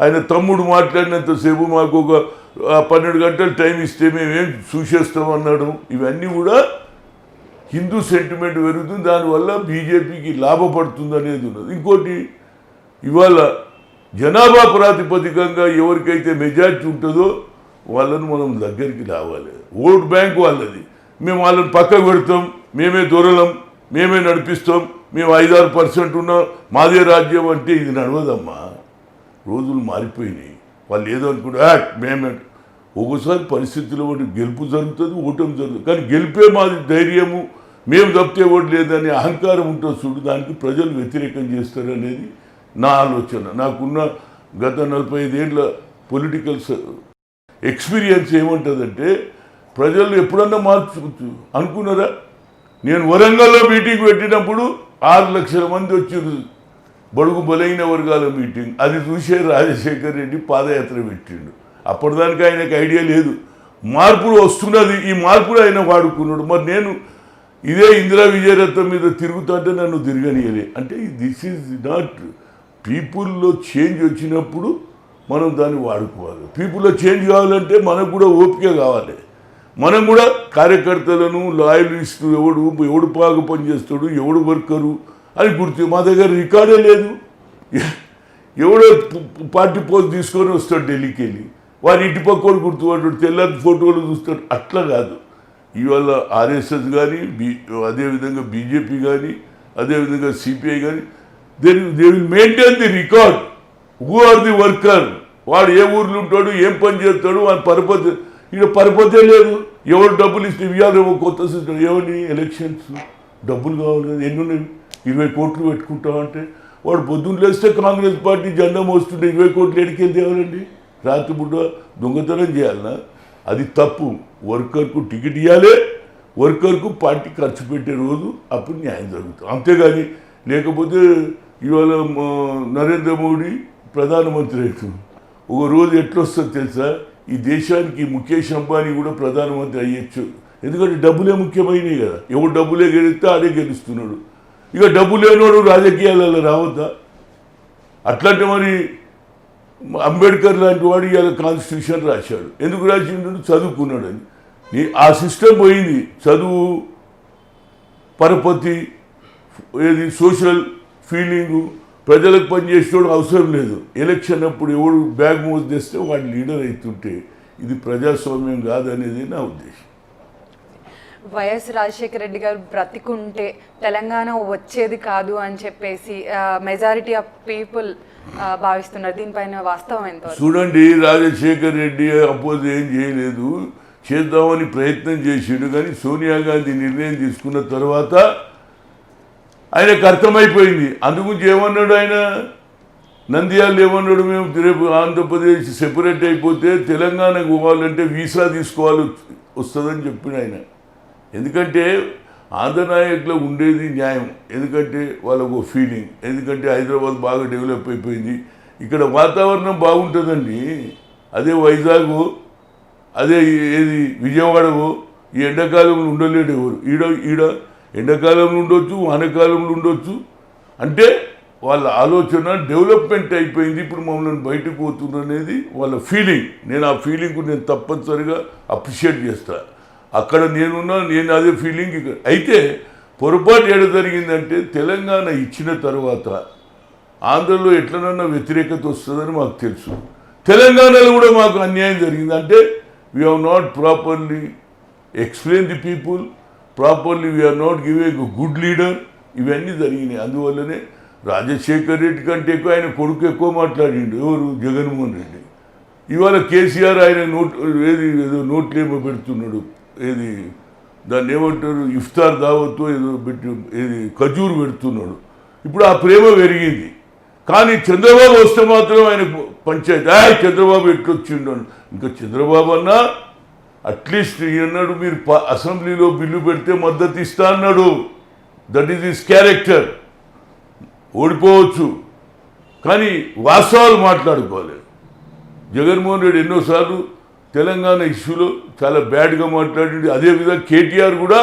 [SPEAKER 2] ఆయన తమ్ముడు మాట్లాడినంతసేపు మాకు ఒక 12 గంటలు టైం ఇస్తే మేమేం చూసేస్తామన్నాడు. ఇవన్నీ కూడా హిందూ సెంటిమెంట్ పెరుగుతుంది, దానివల్ల బీజేపీకి లాభపడుతుంది అనేది ఉన్నది. ఇంకోటి, ఇవాళ జనాభా ప్రాతిపదికంగా ఎవరికైతే మెజార్టీ ఉంటుందో వాళ్ళను మనం దగ్గరికి రావాలి. ఓట్ బ్యాంక్ వాళ్ళది, మేము వాళ్ళని పక్కకు పెడతాం, మేమే దొరలం, మేమే నడిపిస్తాం, మేము 5-6% ఉన్నాం, మాదే రాజ్యం అంటే ఇది నడవదమ్మా. రోజులు మారిపోయినాయి. వాళ్ళు ఏదో అనుకుంటే మేమే. ఒకసారి పరిస్థితుల్లో గెలుపు జరుగుతుంది, ఓటమి జరుగుతుంది, కానీ గెలిపే మాది ధైర్యము, మేము తప్పితే ఓటు లేదని అహంకారం ఉంటుంది చూడు, దానికి ప్రజలు వ్యతిరేకం చేస్తారు అనేది నా ఆలోచన. నాకున్న గత 45 ఏళ్ళ పొలిటికల్ ఎక్స్పీరియన్స్ ఏముంటుందంటే, ప్రజలు ఎప్పుడన్నా మార్చు అనుకున్నారా? నేను వరంగల్లో మీటింగ్ పెట్టినప్పుడు 6 లక్షల మంది వచ్చారు, బడుగు బలైన వర్గాల మీటింగ్. అది చూసే రాజశేఖర్ రెడ్డి పాదయాత్ర పెట్టిండు. అప్పటిదానికి ఆయనకు ఐడియా లేదు, మార్పులు వస్తున్నది, ఈ మార్పులు ఆయన వాడుకున్నాడు. మరి నేను ఇదే ఇందిరా విజయరత్నం మీద తిరుగుతుంటే నన్ను తిరగనియలే. అంటే దిస్ ఈజ్ నాట్, పీపుల్లో చేంజ్ వచ్చినప్పుడు మనం దాన్ని వాడుకోవాలి. పీపుల్లో చేంజ్ కావాలంటే మనకు కూడా ఓపిక కావాలి. మనం కూడా కార్యకర్తలను, లాయలిస్టు, ఎవడు బాగా పనిచేస్తాడు, ఎవడు వర్కరు అని గుర్తు. మా దగ్గర రికార్డే లేదు. ఎవడో పార్టీ పోస్ట్ తీసుకొని వస్తాడు ఢిల్లీకి వెళ్ళి, వారి ఇంటి పక్కన గుర్తుపడ్డాడు, తెల్లని ఫోటోలు చూస్తాడు. అట్లా కాదు. ఇవాళ ఆర్ఎస్ఎస్ కానీ, అదేవిధంగా బీజేపీ కానీ, అదేవిధంగా సిపిఐ కానీ, they will maintain the record, who are the worker, వాడు ఏ ఊర్లో ఉంటాడు, ఏం పని చేస్తాడు, వాడి పరపతి. ఇక్కడ పరపతే లేదు. ఎవరు డబ్బులు ఇస్తే ఇవ్వాలేమో కొత్త సిస్టమ్. ఎవరిని ఎలక్షన్స్ డబ్బులు కావాలి కదా, ఎన్ని ఉన్నాయి, 20 కోట్లు పెట్టుకుంటామంటే వాడు పొద్దున్న లేస్తే కాంగ్రెస్ పార్టీ జెండా మోస్తుంటే 20 కోట్లు ఎడికెళ్ళి తేవాలండి? రాత్రిపూట దొంగతనం చేయాలన్నా? అది తప్పు. వర్కర్కు టికెట్ ఇవ్వాలి, వర్కర్కు పార్టీ ఖర్చు పెట్టే రోజు అప్పుడు న్యాయం జరుగుతుంది. అంతేగాని లేకపోతే ఇవాళ నరేంద్ర మోడీ ప్రధానమంత్రి అవుతుంది. ఒక రోజు ఎట్లొస్తుంది తెలుసా? ఈ దేశానికి ముఖేష్ అంబానీ కూడా ప్రధానమంత్రి అయ్యొచ్చు. ఎందుకంటే డబ్బులే ముఖ్యమైనవి కదా. ఎవడు డబ్బులే గెలిస్తే ఆడే గెలుస్తున్నాడు. ఇక డబ్బు లేనివాడు రాజకీయాలలో రావద్దా? అట్లాంటి మరి అంబేద్కర్ లాంటి వాడు ఇవాళ కాన్స్టిట్యూషన్ రాశాడు. ఎందుకు రాసిండు? చదువుకున్నాడని. ఆ సిస్టమ్ పోయింది. చదువు, పరపతి, ఏది సోషల్ ఫీలింగు, ప్రజలకు పనిచేసేవాడు అవసరం లేదు. ఎలక్షన్ అప్పుడు ఎవడు బ్యాగ్ మోసి తెస్తే వాడు లీడర్ అవుతుంటే ఇది ప్రజాస్వామ్యం కాదనేది నా ఉద్దేశం.
[SPEAKER 1] వైఎస్ రాజశేఖర రెడ్డి గారు బ్రతికుంటే తెలంగాణ వచ్చేది కాదు అని చెప్పేసి మెజారిటీ ఆఫ్ పీపుల్ భావిస్తున్నారు. దీనిపైన వాస్తవం ఎంత?
[SPEAKER 2] చూడండి, రాజశేఖర్ రెడ్డి అపోజ్ ఏం చేయలేదు, చేద్దామని ప్రయత్నం చేసాడు. కానీ సోనియా గాంధీ నిర్ణయం తీసుకున్న తర్వాత ఆయనకు అర్థమైపోయింది. అందుగురించి ఏమన్నాడు ఆయన? నంద్యాల ఏమన్నాడు? మేము రేపు ఆంధ్రప్రదేశ్ సెపరేట్ అయిపోతే తెలంగాణకు పోవాలంటే వీసా తీసుకోవాలి వస్తుందని చెప్పిన ఆయన. ఎందుకంటే ఆంధ్ర నాయకులో ఉండేది న్యాయం. ఎందుకంటే వాళ్ళకు ఫీలింగ్. ఎందుకంటే హైదరాబాద్ బాగా డెవలప్ అయిపోయింది, ఇక్కడ వాతావరణం బాగుంటుందండి. అదే వైజాగ్, అదే ఏది విజయవాడవో ఈ ఎండాకాలంలో ఉండలేడు ఎవరు. ఈడ ఎండాకాలంలో ఉండొచ్చు, వానకాలంలో ఉండొచ్చు. అంటే వాళ్ళ ఆలోచన డెవలప్మెంట్ అయిపోయింది, ఇప్పుడు మమ్మల్ని బయటకు పోతున్నారు అనేది వాళ్ళ ఫీలింగ్. నేను ఆ ఫీలింగ్ నేను తప్పనిసరిగా అప్రిషియేట్ చేస్తాను. అక్కడ నేనున్నా, నేను అదే ఫీలింగ్ ఇక్కడ. అయితే పొరపాటు ఏడ జరిగిందంటే తెలంగాణ ఇచ్చిన తర్వాత ఆంధ్రలో ఎట్లనన్నా వ్యతిరేకత వస్తుందని మాకు తెలుసు. తెలంగాణలో కూడా మాకు అన్యాయం జరిగింది. అంటే we have not properly explain the people, properly we're not giving good leader. ఇవన్నీ జరిగినాయి. అందువల్లనే రాజశేఖర్ రెడ్డి కంటే ఎక్కువ ఆయన కొడుకు ఎక్కువ మాట్లాడిండు. ఎవరు? జగన్మోహన్ రెడ్డి. ఇవాళ కేసీఆర్ ఆయన ఏదో నోట్లేమో పెడుతున్నాడు. ఏది దాన్ని ఏమంటారు, ఇఫ్తార్ దావత్తు ఏదో పెట్టి ఏది ఖజూరు పెడుతున్నాడు. ఇప్పుడు ఆ ప్రేమ పెరిగింది. కానీ చంద్రబాబు వస్తే మాత్రం ఆయన పంచాయతీ చంద్రబాబు ఎట్లొచ్చిండు. ఇంకా చంద్రబాబు అన్నా అట్లీస్ట్ అన్నాడు, మీరు అసెంబ్లీలో బిల్లు పెడితే మద్దతు ఇస్తా అన్నాడు. That is his character. ఓడిపోవచ్చు కానీ వాస్తవాలు మాట్లాడుకోలేదు. జగన్మోహన్ రెడ్డి ఎన్నోసార్లు తెలంగాణ ఇష్యూలో చాలా బ్యాడ్గా మాట్లాడింది. అదేవిధంగా కేటీఆర్ కూడా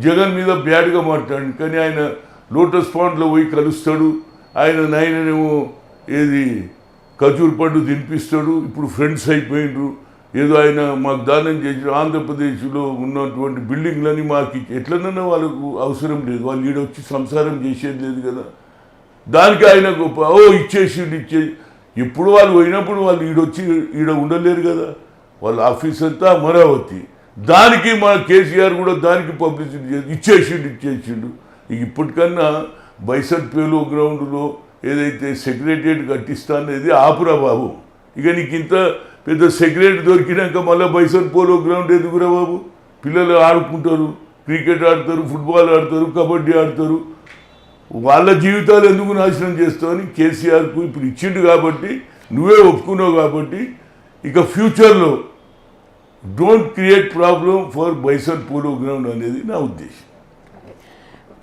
[SPEAKER 2] జగన్ మీద బ్యాడ్గా మాట్లాడింది. కానీ ఆయన లోటస్ పాండ్లో పోయి కలుస్తాడు. ఆయనేమో ఏది ఖజూర్ పండు తినిపిస్తాడు. ఇప్పుడు ఫ్రెండ్స్ అయిపోయిండ్రు. ఏదో ఆయన మాకు దానం చేసి ఆంధ్రప్రదేశ్లో ఉన్నటువంటి బిల్డింగ్లని మాకు ఎట్లనన్నా వాళ్ళకు అవసరం లేదు. వాళ్ళు ఈడొచ్చి సంసారం చేసేది లేదు కదా. దానికి ఆయన ఇచ్చేసి ఎప్పుడు వాళ్ళు పోయినప్పుడు వాళ్ళు ఈడ ఉండలేరు కదా. వాళ్ళ ఆఫీస్ అంతా అమరావతి. దానికి మా కేసీఆర్ కూడా దానికి పబ్లిసిటీ ఇచ్చేసిండు. ఇప్పటికన్నా బైసన్ పేలో గ్రౌండ్లో ఏదైతే సెక్రటరియట్ కట్టిస్తా అనేది ఆపురా బాబు. ఇక నీకు ఇంత పెద్ద సెక్రటరీ దొరికినాక మళ్ళీ బైసన్ పోలో గ్రౌండ్ ఎందుకురా బాబు? పిల్లలు ఆడుకుంటారు, క్రికెట్ ఆడతారు, ఫుట్బాల్ ఆడతారు, కబడ్డీ ఆడతారు. వాళ్ళ జీవితాలు ఎందుకు నాశనం చేస్తామని కేసీఆర్కు ఇప్పుడు ఇచ్చిండు కాబట్టి, నువ్వే ఒప్పుకున్నావు కాబట్టి, ఇక ఫ్యూచర్లో don't create problem for bison polo ground అనేది నా ఉద్దేశం.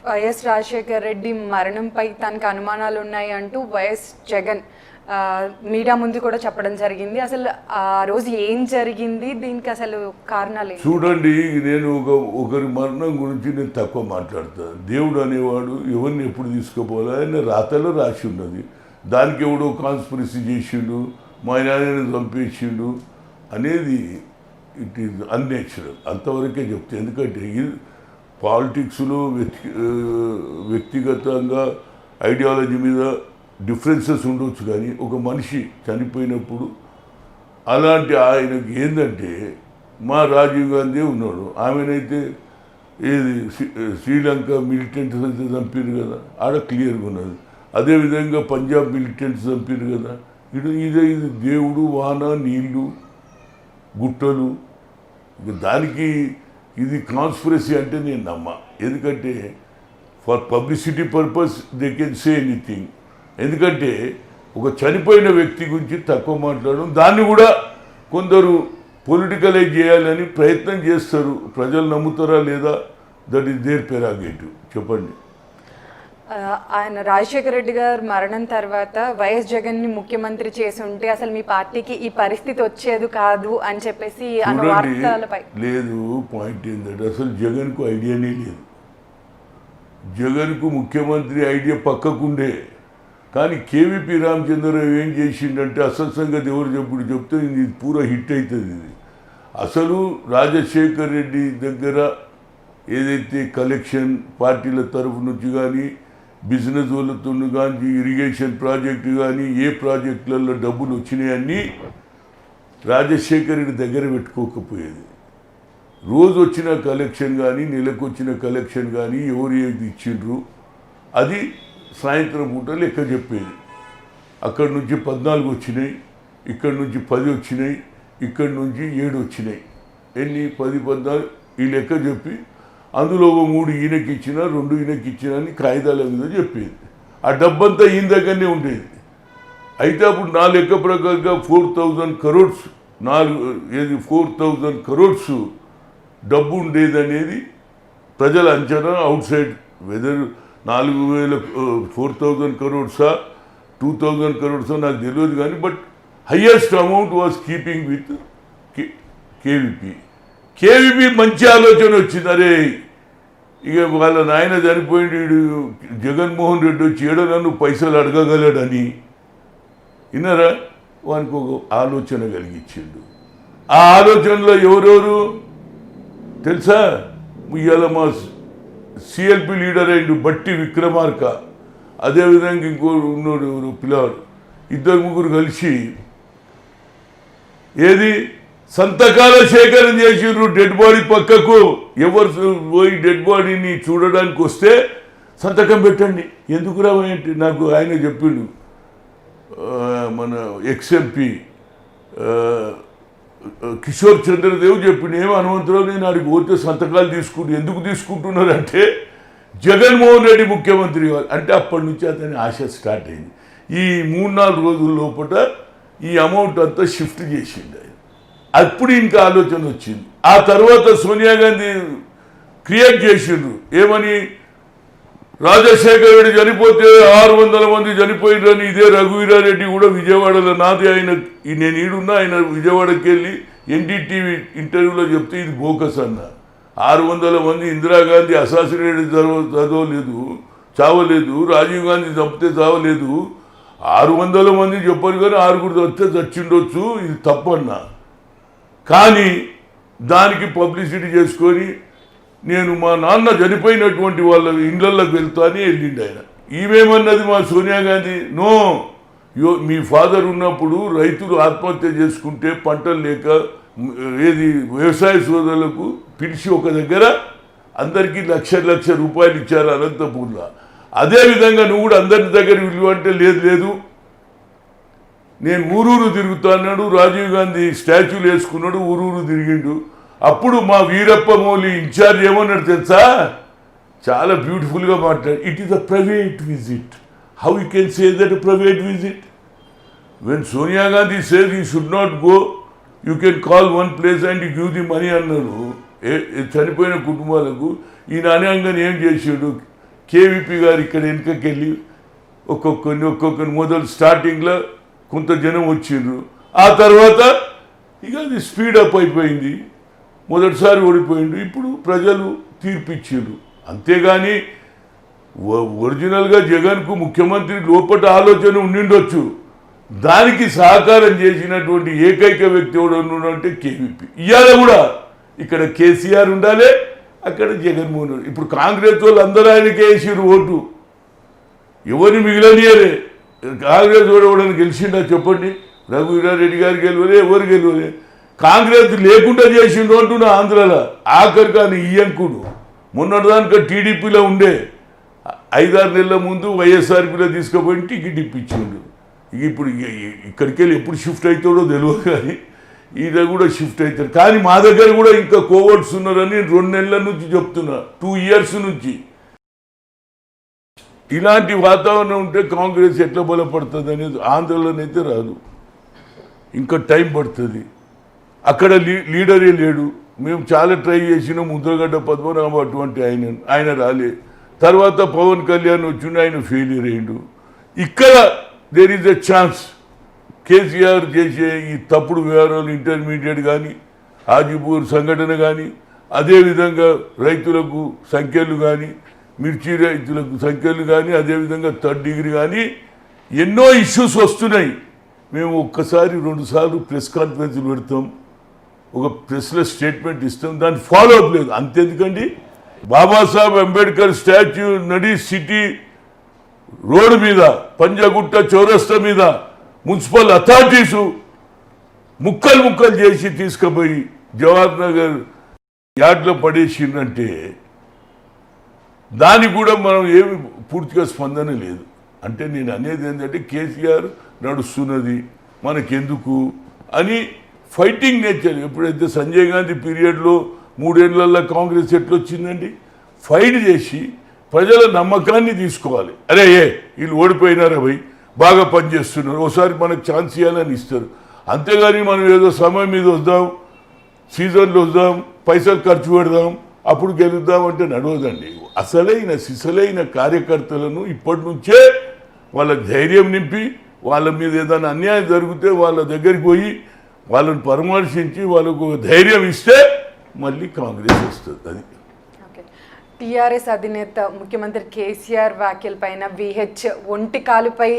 [SPEAKER 1] వైఎస్ రాజశేఖర రెడ్డి మరణంపై తనకు అనుమానాలు ఉన్నాయి అంటూ వైఎస్ జగన్ మీడియా ముందు కూడా చెప్పడం జరిగింది. అసలు ఆ రోజు ఏం జరిగింది, దీనికి అసలు కారణాలు?
[SPEAKER 2] చూడండి, నేను ఒకరి మరణం గురించి నేను తక్కువ మాట్లాడతాను. దేవుడు అనేవాడు ఎవరిని ఎప్పుడు తీసుకుపోవాలి ఆయన రాతలో రాసి ఉన్నది. దానికి ఎవడో కాన్స్పిరసీ చేసిండు, మా నాయనని చంపేసిండు అనేది ఇట్ ఈజ్ అన్నేచురల్. అంతవరకే చెప్తాను. ఎందుకంటే పాలిటిక్స్లో వ్యక్తిగతంగా ఐడియాలజీ మీద డిఫరెన్సెస్ ఉండొచ్చు, కానీ ఒక మనిషి చనిపోయినప్పుడు అలాంటి ఆయనకి ఏంటంటే, మా రాజీవ్ గాంధీ ఉన్నాడు, ఆమెనైతే ఏది శ్రీలంక మిలిటెంట్స్ అయితే చంపారు కదా, ఆడ క్లియర్గా ఉన్నది. అదేవిధంగా పంజాబ్ మిలిటెంట్స్ చంపారు కదా. ఇది దేవుడు, వాన, నీళ్ళు, గుట్టలు, దానికి ఇది కాన్స్పిరసీ అంటే నేను నమ్మా. ఎందుకంటే for publicity purpose they can say anything. ఎందుకంటే ఒక చనిపోయిన వ్యక్తి గురించి తక్కువ మాట్లాడడం, దాన్ని కూడా కొందరు పొలిటికలైజ్ చేయాలని ప్రయత్నం చేస్తారు. ప్రజలు నమ్ముతారా లేదా, దట్ ఈస్ దేర్ పెరాగేటివ్. చెప్పండి.
[SPEAKER 1] ఆయన రాజశేఖర రెడ్డి గారు మరణం తర్వాత వైఎస్ జగన్ని ముఖ్యమంత్రి చేసి ఉంటే అసలు మీ పార్టీకి ఈ పరిస్థితి వచ్చేది కాదు అని చెప్పేసి అన్న వార్తలపై
[SPEAKER 2] లేదు. పాయింట్ ఏంటంటే అసలు జగన్కు ఐడియానే లేదు. జగన్కు ముఖ్యమంత్రి ఐడియా పక్కకుండే. కానీ కేవీపీ రామచంద్రరావు ఏం చేసిండంటే అసలు సంగతి ఎవరు చెప్తే ఇది పూరా హిట్ అవుతుంది. ఇది అసలు రాజశేఖర్ రెడ్డి దగ్గర ఏదైతే కలెక్షన్ పార్టీల తరఫు నుంచి కానీ బిజినెస్ వాళ్ళతో కానీ ఇరిగేషన్ ప్రాజెక్టు కానీ ఏ ప్రాజెక్టులలో డబ్బులు వచ్చినాయన్నీ రాజశేఖర్ రెడ్డి దగ్గర పెట్టుకోకపోయేది. రోజు వచ్చిన కలెక్షన్ కానీ నెలకు వచ్చిన కలెక్షన్ కానీ ఎవరు ఏది ఇచ్చిండ్రు అది సాయంత్రం పూట లెక్క చెప్పేది. అక్కడి నుంచి 14 వచ్చినాయి, ఇక్కడి నుంచి 10 వచ్చినాయి, ఇక్కడి నుంచి 7 వచ్చినాయి. ఎన్ని 10, 14 ఈ లెక్క చెప్పి అందులో 3 ఈయనకి ఇచ్చినా 2 ఈయనకి ఇచ్చినా అని కాగితాల మీద చెప్పేది. ఆ డబ్బంతా ఈయన దగ్గరనే ఉండేది. అయితే అప్పుడు నా లెక్క ప్రకారంగా 4,000 crores 4,000 crores డబ్బు ఉండేదనేది ప్రజల అంచనా. Outside whether 4,000 crores 2,000 crores నాకు తెలియదు కానీ but highest amount was keeping with KVP మంచి ఆలోచన వచ్చింది. అరే ఇక వాళ్ళ నాయన చనిపోయింది, జగన్మోహన్ రెడ్డి వచ్చి ఏడో నన్ను పైసలు అడగగలడని విన్నారా, వానికి ఒక ఆలోచన కలిగించిండు. ఆ ఆలోచనలో ఎవరెవరు తెలుసా, ఇవాళ మా సిఎల్పి లీడర్ అయిండు బట్టి విక్రమార్క, అదేవిధంగా ఇంకో ఉన్నాడు ఎవరు పిల్లవాడు, 2-3 కలిసి ఏది సంతకాల సేకరణ చేసిండ్రు. డెడ్ బాడీ పక్కకు ఎవరు పోయి డెడ్ బాడీని చూడడానికి వస్తే సంతకం పెట్టండి. ఎందుకు రావేంటి నాకు ఆయన చెప్పిండు, మన ఎక్స్ఎంపీ కిషోర్ చంద్రదేవ్ చెప్పిండు, ఏమో హనుమంతరావు నేను ఆడికి పోతే సంతకాలు ఎందుకు తీసుకుంటున్నారంటే జగన్మోహన్ రెడ్డి ముఖ్యమంత్రి కావాలి అంటే అప్పటి నుంచి అతని ఆశ స్టార్ట్ అయింది. ఈ 3-4 రోజుల లోపల ఈ అమౌంట్ అంతా షిఫ్ట్ చేసిండు ఆయన. అప్పుడు ఇంకా ఆలోచన వచ్చింది. ఆ తర్వాత సోనియా గాంధీ క్రియేట్ చేసిండ్రు ఏమని, రాజశేఖర రెడ్డి చనిపోతే 600 మంది చనిపోయిండ్రని ఇదే రఘువీరారెడ్డి కూడా విజయవాడలో నాది ఆయన నేను ఈడున్నా ఆయన విజయవాడకి వెళ్ళి ఎన్డీటీవీ ఇంటర్వ్యూలో చెప్తే ఇది బోకస్ అన్న. 600 మంది ఇందిరాగాంధీ అసాసినేట్ చదవలేదు చావలేదు, రాజీవ్ గాంధీ చంపితే చావలేదు, 600 మంది చెప్పారు కానీ 6 వస్తే చచ్చిండొచ్చు, ఇది తప్పన్నా. కానీ దానికి పబ్లిసిటీ చేసుకొని నేను మా నాన్న చనిపోయినటువంటి వాళ్ళ ఇళ్ళల్లోకి వెళ్తా అని వెళ్ళిండు ఆయన. ఈమెమన్నది మా సోనియా గాంధీ, నో మీ ఫాదర్ ఉన్నప్పుడు రైతులు ఆత్మహత్య చేసుకుంటే పంటలు లేక ఏది వ్యవసాయ సోదరులకు పిలిచి ఒక దగ్గర అందరికీ లక్ష రూపాయలు ఇచ్చారు అనంతపూర్లో. అదేవిధంగా నువ్వు కూడా అందరి దగ్గర విలువ అంటే లేదు నేను ఊరూరు తిరుగుతా అన్నాడు. రాజీవ్ గాంధీ స్టాచ్యూలు వేసుకున్నాడు, ఊరూరు తిరిగిండు. అప్పుడు మా వీరప్ప మౌలి ఇన్ఛార్జ్ ఏమన్నాడు తెలుసా, చాలా బ్యూటిఫుల్గా మాట్లాడు, it is a private visit. How you can say that private visit when Sonia Gandhi says you should not go, you can call one place and you give the money అన్నారు చనిపోయిన కుటుంబాలకు. ఈయన అనగానే ఏం చేసాడు, కేవీపీ గారు ఇక్కడ వెనుకకెళ్ళి ఒక్కొక్కరిని మొదలు స్టార్టింగ్లో కొంత జనం వచ్చిండ్రు. ఆ తర్వాత ఇక అది స్పీడప్ అయిపోయింది. మొదటిసారి ఓడిపోయిండు, ఇప్పుడు ప్రజలు తీర్పిచ్చిండ్రు. అంతేగాని ఒరిజినల్గా జగన్కు ముఖ్యమంత్రి లోపల ఆలోచన ఉండిండొచ్చు, దానికి సహకారం చేసినటువంటి ఏకైక వ్యక్తి ఎవడు అంటే కేవీపీ. ఇవాళ కూడా ఇక్కడ కేసీఆర్ ఉండాలి, అక్కడ జగన్మోహన్ రెడ్డి. ఇప్పుడు కాంగ్రెస్ వాళ్ళు అందరూ ఆయనకే వేసిరు ఓటు, ఎవరిని మిగిలనియరే. కాంగ్రెస్ వాడు ఎవడని గెలిచిండా చెప్పండి, రఘువీరారెడ్డి గారు గెలవలే, ఎవరు గెలవలే. కాంగ్రెస్ లేకుండా చేసిండు అంటున్నా ఆంధ్రాలో. ఆఖరి కానీ ఈయంకుడు మొన్నటిదానిక టీడీపీలో ఉండే 5-6 నెలల ముందు వైఎస్ఆర్పీలో తీసుకుపోయి టికెట్ ఇప్పించిండు. ఇప్పుడు ఇక్కడికి వెళ్ళి ఎప్పుడు షిఫ్ట్ అవుతాడో తెలియదు, కానీ ఈయన కూడా షిఫ్ట్ అవుతాడు. కానీ మా దగ్గర కూడా ఇంకా కోవర్ట్స్ ఉన్నారని 2 నెలల నుంచి చెప్తున్నా, 2 years నుంచి. ఇలాంటి వాతావరణం ఉంటే కాంగ్రెస్ ఎట్లా బలపడుతుంది అనేది ఆందోళన రాదు, ఇంకా టైం పడుతుంది. అక్కడ లీడరే లేడు. మేము చాలా ట్రై చేసినాం, ముద్రగడ్డ పద్మనాభం అటువంటి ఆయన రాలే. తర్వాత పవన్ కళ్యాణ్ వచ్చిండు, ఆయన ఫెయిల్యూర్ అయ్యిండు. ఇక్కడ there is a chance. KCR చేసే ఈ తప్పుడు వ్యవహారాలు ఇంటర్మీడియట్ కానీ, హాజీపూర్ సంఘటన కానీ, అదేవిధంగా రైతులకు సంఖ్యలు కానీ, మిర్చి రైతులకు సంఖ్యలు కానీ, అదేవిధంగా 3rd డిగ్రీ కానీ ఎన్నో ఇష్యూస్ వస్తున్నాయి. మేము ఒక్కసారి 2 సార్లు ప్రెస్ కాన్ఫరెన్స్లు పెడతాం, ఒక ప్రెస్లో స్టేట్మెంట్ ఇస్తాం, దాన్ని ఫాలో అప్ లేదు. అంతెందుకండి, బాబాసాహెబ్ అంబేద్కర్ స్టాచ్యూ నడి సిటీ రోడ్డు మీద, పంజగుట్ట చౌరస్తా మీద మున్సిపల్ అథారిటీసు ముక్కలు చేసి తీసుకుపోయి జవహర్ నగర్ యార్డ్లో పడేసిందంటే దానికి కూడా మనం ఏమి పూర్తిగా స్పందన లేదు. అంటే నేను అనేది ఏంటంటే కేసీఆర్ నడుస్తున్నది మనకెందుకు అని ఫైటింగ్ నేచర్. ఎప్పుడైతే సంజయ్ గాంధీ పీరియడ్లో 3 ఏళ్లలో కాంగ్రెస్ ఎట్లొచ్చిందండి, ఫైట్ చేసి ప్రజల నమ్మకాన్ని తీసుకోవాలి. అరే వీళ్ళు ఓడిపోయినారా భయ్, బాగా పనిచేస్తున్నారు, ఒకసారి మనకు ఛాన్స్ ఇవ్వాలని ఇస్తారు. అంతేగాని మనం ఏదో సమయం మీద వద్దాం, సీజన్లో వద్దాం, పైసలు ఖర్చు పెడదాం, అప్పుడు గెలుద్దాం అంటే నడవదండి. అసలైన సిసలైన కార్యకర్తలను ఇప్పటి నుంచే వాళ్ళకి ధైర్యం నింపి, వాళ్ళ మీద ఏదైనా అన్యాయం జరిగితే వాళ్ళ దగ్గరికి పోయి వాళ్ళని పరామర్శించి వాళ్ళకు ధైర్యం ఇస్తే మళ్ళీ కాంగ్రెస్ వస్తుంది. అది
[SPEAKER 1] టీఆర్ఎస్ అధినేత ముఖ్యమంత్రి కేసీఆర్ వ్యాఖ్యల పైన విహెచ్ ఒంటి కాలుపై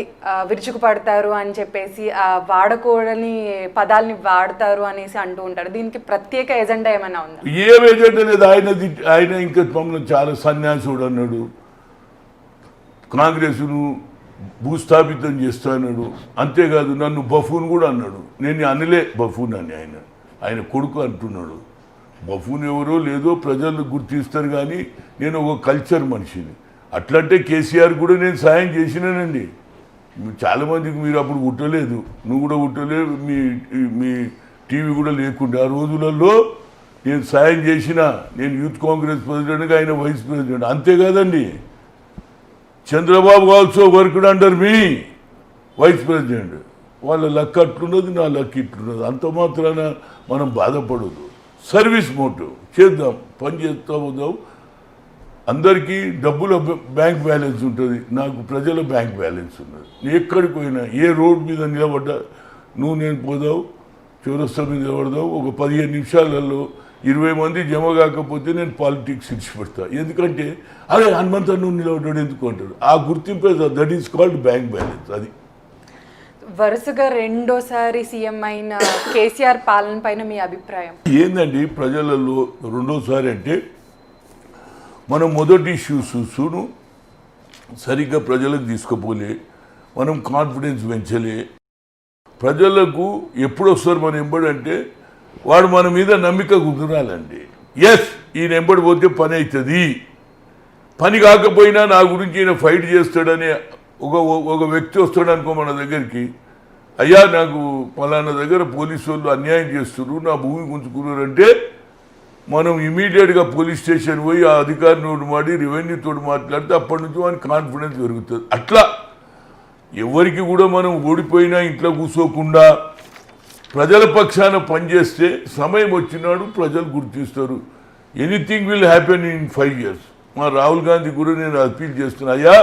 [SPEAKER 1] విరుచుకుపడతారు అని చెప్పేసి వాడకూడని పదాలని వాడతారు అనేసి అంటూ ఉంటారు. దీనికి ప్రత్యేక ఎజెండా ఏమైనా ఉందా?
[SPEAKER 2] ఏం ఎజెండా లేదు. ఆయన ఇంకా మమ్మల్ని చాలా సన్యాసుడు అన్నాడు, కాంగ్రెస్ను భూస్థాపితం చేస్తాడు. అంతేకాదు నన్ను బఫూన్ కూడా అన్నాడు. నేను అనలే బఫూన్ అని, ఆయన కొడుకు అంటున్నాడు. బఫూన్ ఎవరో లేదో ప్రజలు గుర్తిస్తారు, కానీ నేను ఒక కల్చర్ మనిషిని. అట్లంటే కేసీఆర్ కూడా నేను సాయం చేసినానండి. చాలామందికి మీరు అప్పుడు ఉట్టలేదు, నువ్వు కూడా ఉట్టలేదు, మీ టీవీ కూడా లేకుండా ఆ రోజులలో నేను సాయం చేసిన. నేను యూత్ కాంగ్రెస్ ప్రెసిడెంట్గా, ఆయన వైస్ ప్రెసిడెంట్. అంతేకాదండి, Chandrababu also worked under me vice president. వాళ్ళ లక్ అట్లున్నది, నా లక్ ఇట్లున్నది. అంత మాత్రాన మనం బాధపడదు. సర్వీస్ మోటివ్ చేద్దాం, పని చేస్తూ పోదాం. అందరికీ డబ్బుల బ్యాంక్ బ్యాలెన్స్ ఉంటుంది, నాకు ప్రజల బ్యాంక్ బ్యాలెన్స్ ఉన్నది. నేను ఎక్కడికి పోయినా, ఏ రోడ్ మీద నిలబడ్డా, నేను పోదావు, చౌరస్తా మీద నిలబడదావు, ఒక 15 నిమిషాలలో 20 మంది జమ కాకపోతే నేను పాలిటిక్స్ ఇచ్చిపెడతా. ఎందుకంటే అదే హనుమంత నువ్వు నిలబడ్డాడు ఎందుకు అంటాడు. ఆ గుర్తింపే that is called bank balance. అది
[SPEAKER 1] వరుసగా 2వ సీఎం అయిన కేసీఆర్ పాలన పైన మీ అభిప్రాయం
[SPEAKER 2] ఏందండి? ప్రజలలో 2వసారి అంటే మనం మొదటి ఇష్యూస్ను సరిగ్గా ప్రజలకు తీసుకుపోలే, మనం కాన్ఫిడెన్స్ పెంచలే. ప్రజలకు ఎప్పుడు వస్తారు మన ఎంబడంటే వాడు మన మీద నమ్మిక కుదరాలండి. ఎస్, ఈయన ఎంబడి పోతే పని అవుతుంది, పని కాకపోయినా నా గురించి ఈయన ఫైట్ చేస్తాడనే ఒక వ్యక్తి వస్తాడు అనుకో మన దగ్గరికి, అయ్యా నాకు పలానా దగ్గర పోలీసు వాళ్ళు అన్యాయం చేస్తున్నారు, నా భూమి గుంజుకున్నారంటే మనం ఇమీడియట్గా పోలీస్ స్టేషన్ పోయి ఆ అధికారిని మాడి రెవెన్యూతో మాట్లాడితే అప్పటి నుంచి మనకి కాన్ఫిడెన్స్ పెరుగుతుంది. అట్లా ఎవరికి కూడా మనం ఓడిపోయినా ఇంట్లో కూర్చోకుండా ప్రజల పక్షాన పనిచేస్తే సమయం వచ్చినాడు ప్రజలు గుర్తిస్తారు. Anything will happen in 5 years. మా రాహుల్ గాంధీ కూడా నేను అపీల్ చేస్తున్నా, అయ్యా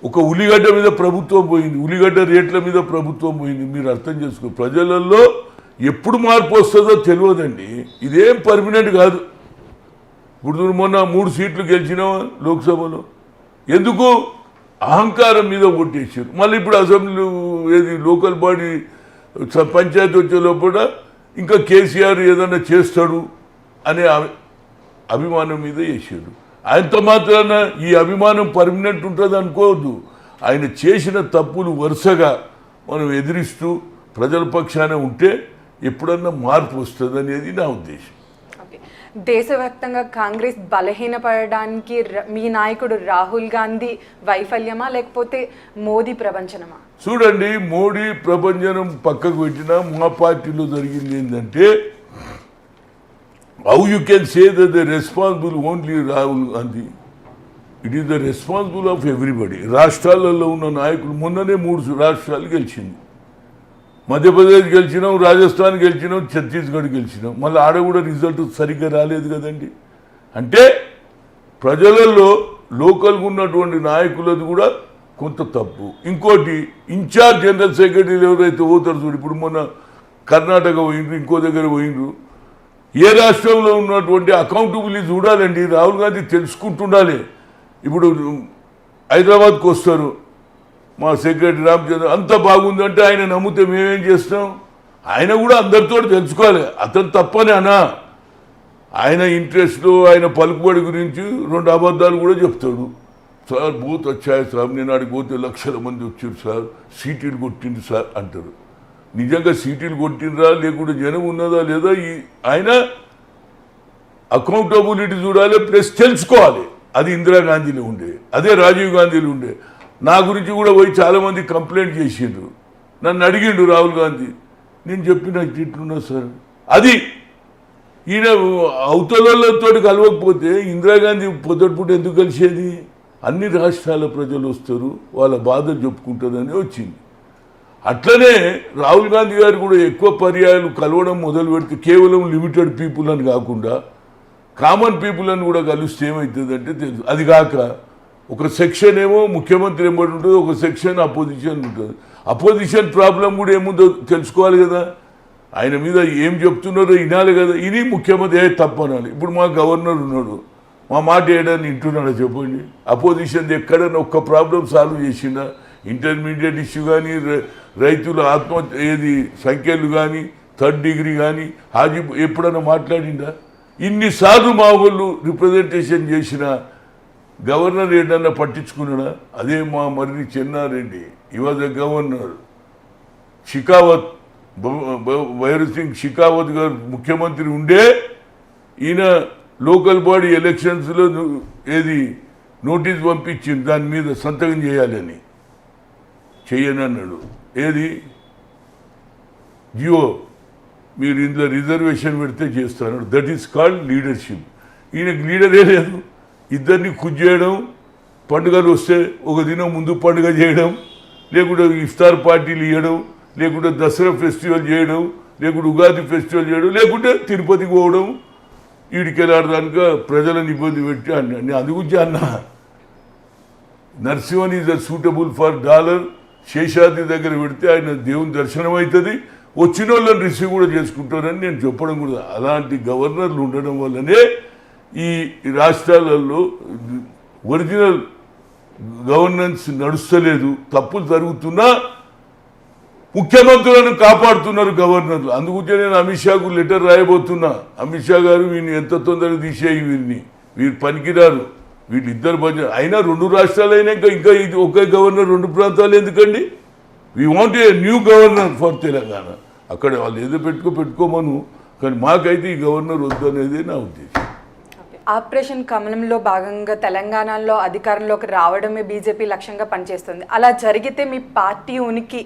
[SPEAKER 2] ఒక ఉల్లిగడ్డ మీద ప్రభుత్వం పోయింది, ఉల్లిగడ్డ రేట్ల మీద ప్రభుత్వం పోయింది. మీరు అర్థం చేసుకో, ప్రజలలో ఎప్పుడు మార్పు వస్తుందో తెలియదండి. ఇదేం పర్మనెంట్ కాదు. ఇప్పుడు మొన్న 3 సీట్లు గెలిచినావా లోక్సభలో, ఎందుకు? అహంకారం మీద ఓటేసారు. మళ్ళీ ఇప్పుడు అసెంబ్లీ ఏది లోకల్ బాడీ పంచాయతీ వచ్చే లోపల ఇంకా కేసీఆర్ ఏదైనా చేస్తాడు అనే అభిమానం మీద వేసాడు. ఆయనతో మాత్రాన ఈ అభిమానం పర్మనెంట్ ఉంటుంది అనుకోవద్దు. ఆయన చేసిన తప్పులు వరుసగా మనం ఎదిరిస్తూ ప్రజల పక్షాన ఉంటే ఎప్పుడన్నా మార్పు వస్తుంది అనేది నా ఉద్దేశం.
[SPEAKER 1] దేశవ్యాప్తంగా కాంగ్రెస్ బలహీనపడడానికి మీ నాయకుడు రాహుల్ గాంధీ వైఫల్యమా లేకపోతే మోదీ ప్రపంచనమా?
[SPEAKER 2] చూడండి, మోడీ ప్రపంచనం పక్కకు పెట్టినా మా పార్టీలో జరిగింది ఏంటంటే, how you can say that the responsible only Rahul Gandhi. It is the responsible of everybody. రాష్ట్రాలలో ఉన్న నాయకులు మొన్ననే 3 రాష్ట్రాలు గెలిచింది. మధ్యప్రదేశ్ గెలిచినాం, రాజస్థాన్ గెలిచినాం, ఛత్తీస్గఢ్ గెలిచినాం. మళ్ళీ ఆడ కూడా రిజల్ట్ సరిగ్గా రాలేదు కదండి. అంటే ప్రజలలో లోకల్గా ఉన్నటువంటి నాయకులది కూడా కొంత తప్పు. ఇంకోటి ఇన్ఛార్జ్ జనరల్ సెక్రటరీలు ఎవరైతే పోతారు చూడు, ఇప్పుడు మొన్న కర్ణాటక పోయిండ్రు, ఇంకో దగ్గర పోయిండ్రు. ఏ రాష్ట్రంలో ఉన్నటువంటి అకౌంటబిలిటీ చూడాలండి. రాహుల్ గాంధీ తెలుసుకుంటుండాలి. ఇప్పుడు హైదరాబాద్కి వస్తారు మా సెక్రటరీ రామచంద్ర, అంత బాగుందంటే ఆయన నమ్మితే మేమేం చేస్తాం? ఆయన కూడా అందరితో తెలుసుకోవాలి. అతను తప్పని అనా, ఆయన ఇంట్రెస్ట్లో ఆయన పలుకుబడి గురించి 2 అబద్ధాలు కూడా చెప్తాడు. సార్ బూత్ వచ్చాయి సార్, నేను ఆడికి పోతే లక్షల మంది వచ్చారు సార్, సీటీలు కొట్టిండు సార్ అంటారు. నిజంగా సీటీలు కొట్టినరా లేకుంటే జనం ఉన్నదా లేదా? ఆయన అకౌంటబిలిటీ చూడాలి, ప్లస్ తెలుసుకోవాలి. అది ఇందిరాగాంధీలో ఉండే, అదే రాజీవ్ గాంధీలో ఉండే. నా గురించి కూడా పోయి చాలామంది కంప్లైంట్ చేసిండ్రు. నన్ను అడిగిండు రాహుల్ గాంధీ, నేను చెప్పిన ఇట్లున్నా సార్. అది ఈయన అవతలతో కలవకపోతే ఇందిరాగాంధీ పొద్దుటిపూట ఎందుకు కలిసేది? అన్ని రాష్ట్రాల ప్రజలు వస్తారు, వాళ్ళ బాధలు చెప్పుకుంటారని వచ్చింది. అట్లనే రాహుల్ గాంధీ గారు కూడా ఎక్కువ పర్యాయాలు కలవడం మొదలు పెడితే కేవలం లిమిటెడ్ పీపుల్ అని కాకుండా కామన్ పీపుల్ అని కూడా కలిస్తే ఏమవుతుందంటే తెలుసు. అది కాక ఒక సెక్షన్ ఏమో ముఖ్యమంత్రి ఏమిటి ఉంటుంది, ఒక సెక్షన్ అపోజిషన్ ఉంటుంది. అపోజిషన్ ప్రాబ్లం కూడా ఏముందో తెలుసుకోవాలి కదా. ఆయన మీద ఏం చెప్తున్నారో వినాలి కదా. ఇది ముఖ్యమంత్రి తప్పనాలి. ఇప్పుడు మా గవర్నర్ ఉన్నాడు, మా మాట ఏడాన్ని వింటున్నాడా చెప్పండి? అపోజిషన్ ఎక్కడైనా ఒక్క ప్రాబ్లం సాల్వ్ చేసిందా? ఇంటర్మీడియట్ ఇష్యూ కానీ, రైతుల ఆత్మహత్య ఏది సంఖ్యలు కానీ, 3rd డిగ్రీ కానీ హాజీ ఎప్పుడైనా మాట్లాడిందా? ఇన్నిసార్లు మా వాళ్ళు రిప్రజెంటేషన్ చేసిన గవర్నర్ ఏడన్నా పట్టించుకున్నాడా? అదే మా మర్రి చెన్నారెడ్డి, ఈ was the governor. Shekhawat, Bhairav Singh Shekhawat గారు ముఖ్యమంత్రి ఉండే ఈయన లోకల్ బాడీ ఎలక్షన్స్లో ఏది నోటీస్ పంపించింది, దాని మీద సంతకం చేయాలని. చెయ్యనన్నాడు. ఏది జియో, మీరు ఇందులో రిజర్వేషన్ పెడితే చేస్తాను. That is called leadership. ఈయనకు లీడరే లేదు. ఇద్దరిని చేయడం, పండుగలు వస్తే ఒక దినం ముందు పండుగ చేయడం, లేకుంటే ఇఫ్తార్ పార్టీలు ఇవ్వడం, లేకుంటే దసరా ఫెస్టివల్ చేయడం, లేకుంటే ఉగాది ఫెస్టివల్ చేయడం, లేకుంటే తిరుపతికి పోవడం, ఈడికెళ్ళాడదానిక ప్రజలను ఇబ్బంది పెట్టి అన్నా. నేను అది గురించి అన్నా. Narasimhan is a suitable for dollar. Seshadri దగ్గర పెడితే ఆయన దేవుని దర్శనం అవుతుంది, వచ్చిన వాళ్ళని రిసీవ్ కూడా చేసుకుంటారని నేను చెప్పడం కూడా. అలాంటి గవర్నర్లు ఉండడం వల్లనే ఈ రాష్ట్రాలలో ఒరిజినల్ గవర్నెన్స్ నడుస్తలేదు. తప్పులు జరుగుతున్నా ముఖ్యమంత్రులను కాపాడుతున్నారు గవర్నర్లు. అందుకే నేను అమిత్ షాకు లెటర్ రాయబోతున్నా. అమిత్ షా గారు వీరిని ఎంత తొందరగా తీసేయి, వీరు పనికిరారు, వీళ్ళిద్దరు పని. అయినా 2 రాష్ట్రాలు అయినాక ఇంకా ఇది ఒకే గవర్నర్ 2 ప్రాంతాలు ఎందుకండి? We want a new governor for Telangana. అక్కడ వాళ్ళు ఏదో పెట్టుకోమను, కానీ మాకైతే ఈ గవర్నర్ వద్దు అనేది నా ఉద్దేశం.
[SPEAKER 1] ఆపరేషన్ కమలంలో భాగంగా తెలంగాణలో అధికారంలోకి రావడమే బీజేపీ లక్ష్యంగా పనిచేస్తుంది. అలా జరిగితే మీ పార్టీ ఉనికి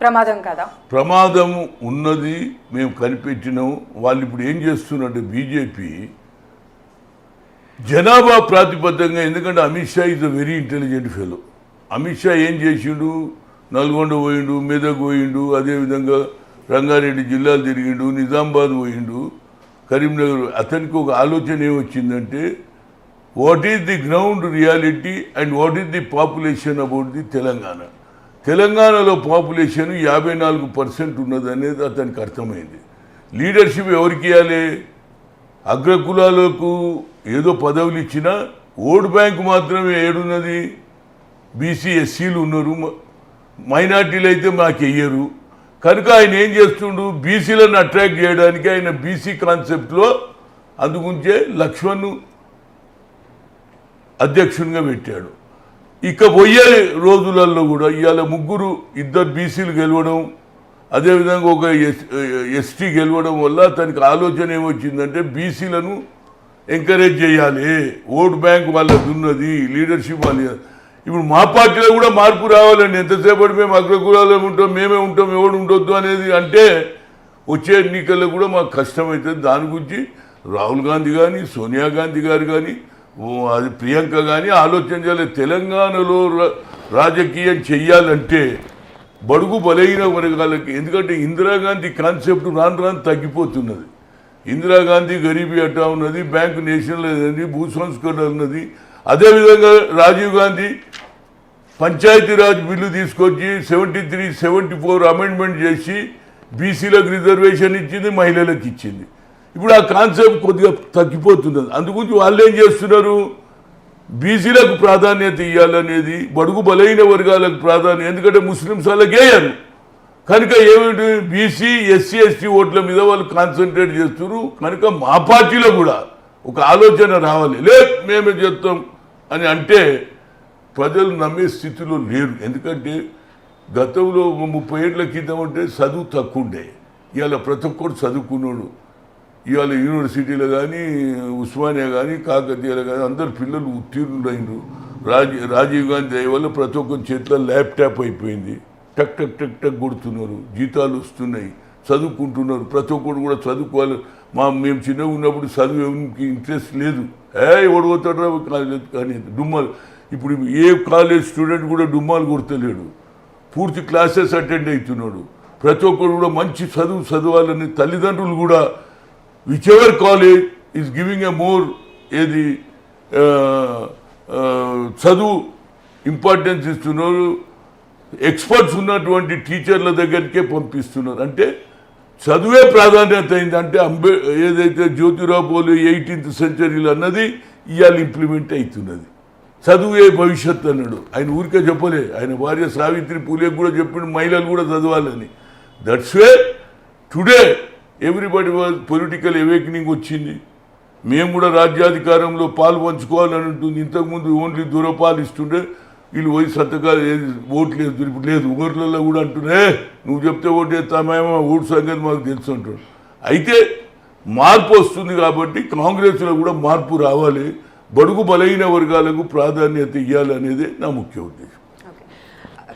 [SPEAKER 1] ప్రమాదం కదా?
[SPEAKER 2] ప్రమాదం ఉన్నది, మేము కనిపెట్టినాము. వాళ్ళు ఇప్పుడు ఏం చేస్తున్నట్టు బీజేపీ జనాభా ప్రాతిపదికంగా, ఎందుకంటే Amit Shah is a very intelligent fellow. Amit Shah ఏం చేసిండు? నల్గొండ పోయిండు, మెదక్ పోయిండు, అదేవిధంగా రంగారెడ్డి జిల్లాలు తిరిగిండు, నిజామాబాద్ పోయిండు, కరీంనగర్. అతనికి ఒక ఆలోచన ఏమొచ్చిందంటే, what is the ground reality and what is the population about the Telangana. తెలంగాణలో పాపులేషన్ 54% ఉన్నదనేది అతనికి అర్థమైంది. లీడర్షిప్ ఎవరికి ఇవ్వాలి? అగ్రకులాలకు ఏదో పదవులు ఇచ్చినా ఓటు బ్యాంకు మాత్రమే ఏడున్నది. బీసీ ఎస్సీలు ఉన్నారు, మైనార్టీలు అయితే మాకు వెయ్యరు. కనుక ఆయన ఏం చేస్తుండు? బీసీలను అట్రాక్ట్ చేయడానికి ఆయన బీసీ కాన్సెప్ట్లో అందుగుంచే లక్ష్మణ్ అధ్యక్షునిగా పెట్టాడు. ఇక పోయే రోజులలో కూడా ఇవాళ 2 బీసీలు గెలవడం, అదేవిధంగా ఒక ఎస్టీ గెలవడం వల్ల తనకి ఆలోచన ఏమొచ్చిందంటే బీసీలను ఎంకరేజ్ చేయాలి, ఓట్ బ్యాంక్ వాళ్ళది ఉన్నది, లీడర్షిప్ వాళ్ళ. ఇప్పుడు మా పార్టీలో కూడా మార్పు రావాలండి. ఎంతసేపటి మేము అగ్రకులాలో ఉంటాం, మేమే ఉంటాం, ఎవడు ఉండొద్దు అనేది అంటే వచ్చే ఎన్నికల్లో కూడా మాకు కష్టమవుతుంది. దాని గురించి రాహుల్ గాంధీ కానీ, సోనియా గాంధీ గారు కానీ అది ప్రియాంక కానీ ఆలోచన చేయాలి. తెలంగాణలో రాజకీయం చెయ్యాలంటే బడుగు బలైన వర్గాలకి, ఎందుకంటే ఇందిరాగాంధీ కాన్సెప్ట్ రాను తగ్గిపోతున్నది. ఇందిరాగాంధీ గరీబీ అట్టా ఉన్నది, బ్యాంకు నేషనల్ ఉన్నది, భూ సంస్కరణ ఉన్నది. అదేవిధంగా రాజీవ్ గాంధీ పంచాయతీరాజ్ బిల్లు తీసుకొచ్చి 73, 74 అమెండ్మెంట్ చేసి బీసీలకు రిజర్వేషన్ ఇచ్చింది, మహిళలకు ఇచ్చింది. ఇప్పుడు ఆ కాన్సెప్ట్ కొద్దిగా తగ్గిపోతున్నది. అందుగురించి వాళ్ళు ఏం చేస్తున్నారు, బీసీలకు ప్రాధాన్యత ఇవ్వాలనేది, బడుగు బలైన వర్గాలకు ప్రాధాన్యత, ఎందుకంటే ముస్లిమ్స్ వాళ్ళకి వేయరు కనుక ఏమిటి బీసీ ఎస్సీ ఎస్టీ ఓట్ల మీద వాళ్ళు కాన్సన్ట్రేట్ చేస్తున్నారు. కనుక మా పార్టీలో కూడా ఒక ఆలోచన రావాలి, లేదు మేమే చేస్తాం అని అంటే ప్రజలు నమ్మే స్థితిలో లేరు. ఎందుకంటే గతంలో 30 ఏళ్ల క్రితం అంటే చదువు తక్కువ ఉండే, ఇవాళ ప్రతి ఒక్కరు చదువుకున్నాడు. ఇవాళ యూనివర్సిటీలో కానీ, ఉస్మానియా కానీ, కాకతీయలో కానీ అందరు పిల్లలు ఉత్తీర్ణులైనరు. రాజీవ్ గాంధీ దయ వల్ల ప్రతి ఒక్కరి చేతిలో ల్యాప్టాప్ అయిపోయింది. టక్ టక్ టక్ టక్ కొడుతున్నారు, జీతాలు వస్తున్నాయి, చదువుకుంటున్నారు. ప్రతి ఒక్కరు కూడా చదువుకోవాలి. మేము చిన్నగా ఉన్నప్పుడు చదువు ఎవరికి ఇంట్రెస్ట్ లేదు, ఎవడు పోతాడు కాలేజ్ కానీ డుమ్మాలు. ఇప్పుడు ఏ కాలేజ్ స్టూడెంట్ కూడా డుమ్మాలు కొడతలేడు, పూర్తి క్లాసెస్ అటెండ్ అవుతున్నాడు. ప్రతి ఒక్కరు కూడా మంచి చదవాలని తల్లిదండ్రులు కూడా whichever college is giving a more ఏది చదువు ఇంపార్టెన్స్ ఇస్తున్నారు, ఎక్స్పర్ట్స్ ఉన్నటువంటి టీచర్ల దగ్గరికే పంపిస్తున్నారు. అంటే చదువే ప్రాధాన్యత అయింది. అంటే ఏదైతే జ్యోతిరావు పూలే 18th సెంచరీలో అన్నది ఇవాళ ఇంప్లిమెంట్ అవుతున్నది. చదువే భవిష్యత్ అన్నాడు. ఆయన ఊరికే చెప్పలే, ఆయన భార్య సావిత్రి పూలేకి కూడా చెప్పిండు మహిళలు కూడా చదవాలని. That's way today everybody was political awakening వచ్చింది. మేము కూడా రాజ్యాధికారంలో పాలు పంచుకోవాలని ఉంటుంది. ఇంతకుముందు ఓన్లీ దూరపాలు ఇస్తుండే, వీళ్ళు పోయి సంతకాలు ఓట్లు లేదు, ఇప్పుడు లేదు. ఊర్లలో కూడా అంటున్నారే నువ్వు చెప్తే ఓటు వేస్తామేమో, ఓటు సంగతి మాకు తెలుసు అంటాడు. అయితే మార్పు వస్తుంది కాబట్టి కాంగ్రెస్లో కూడా మార్పు రావాలి, బడుగు బలైన వర్గాలకు ప్రాధాన్యత ఇవ్వాలనేదే నా ముఖ్య ఉద్దేశం.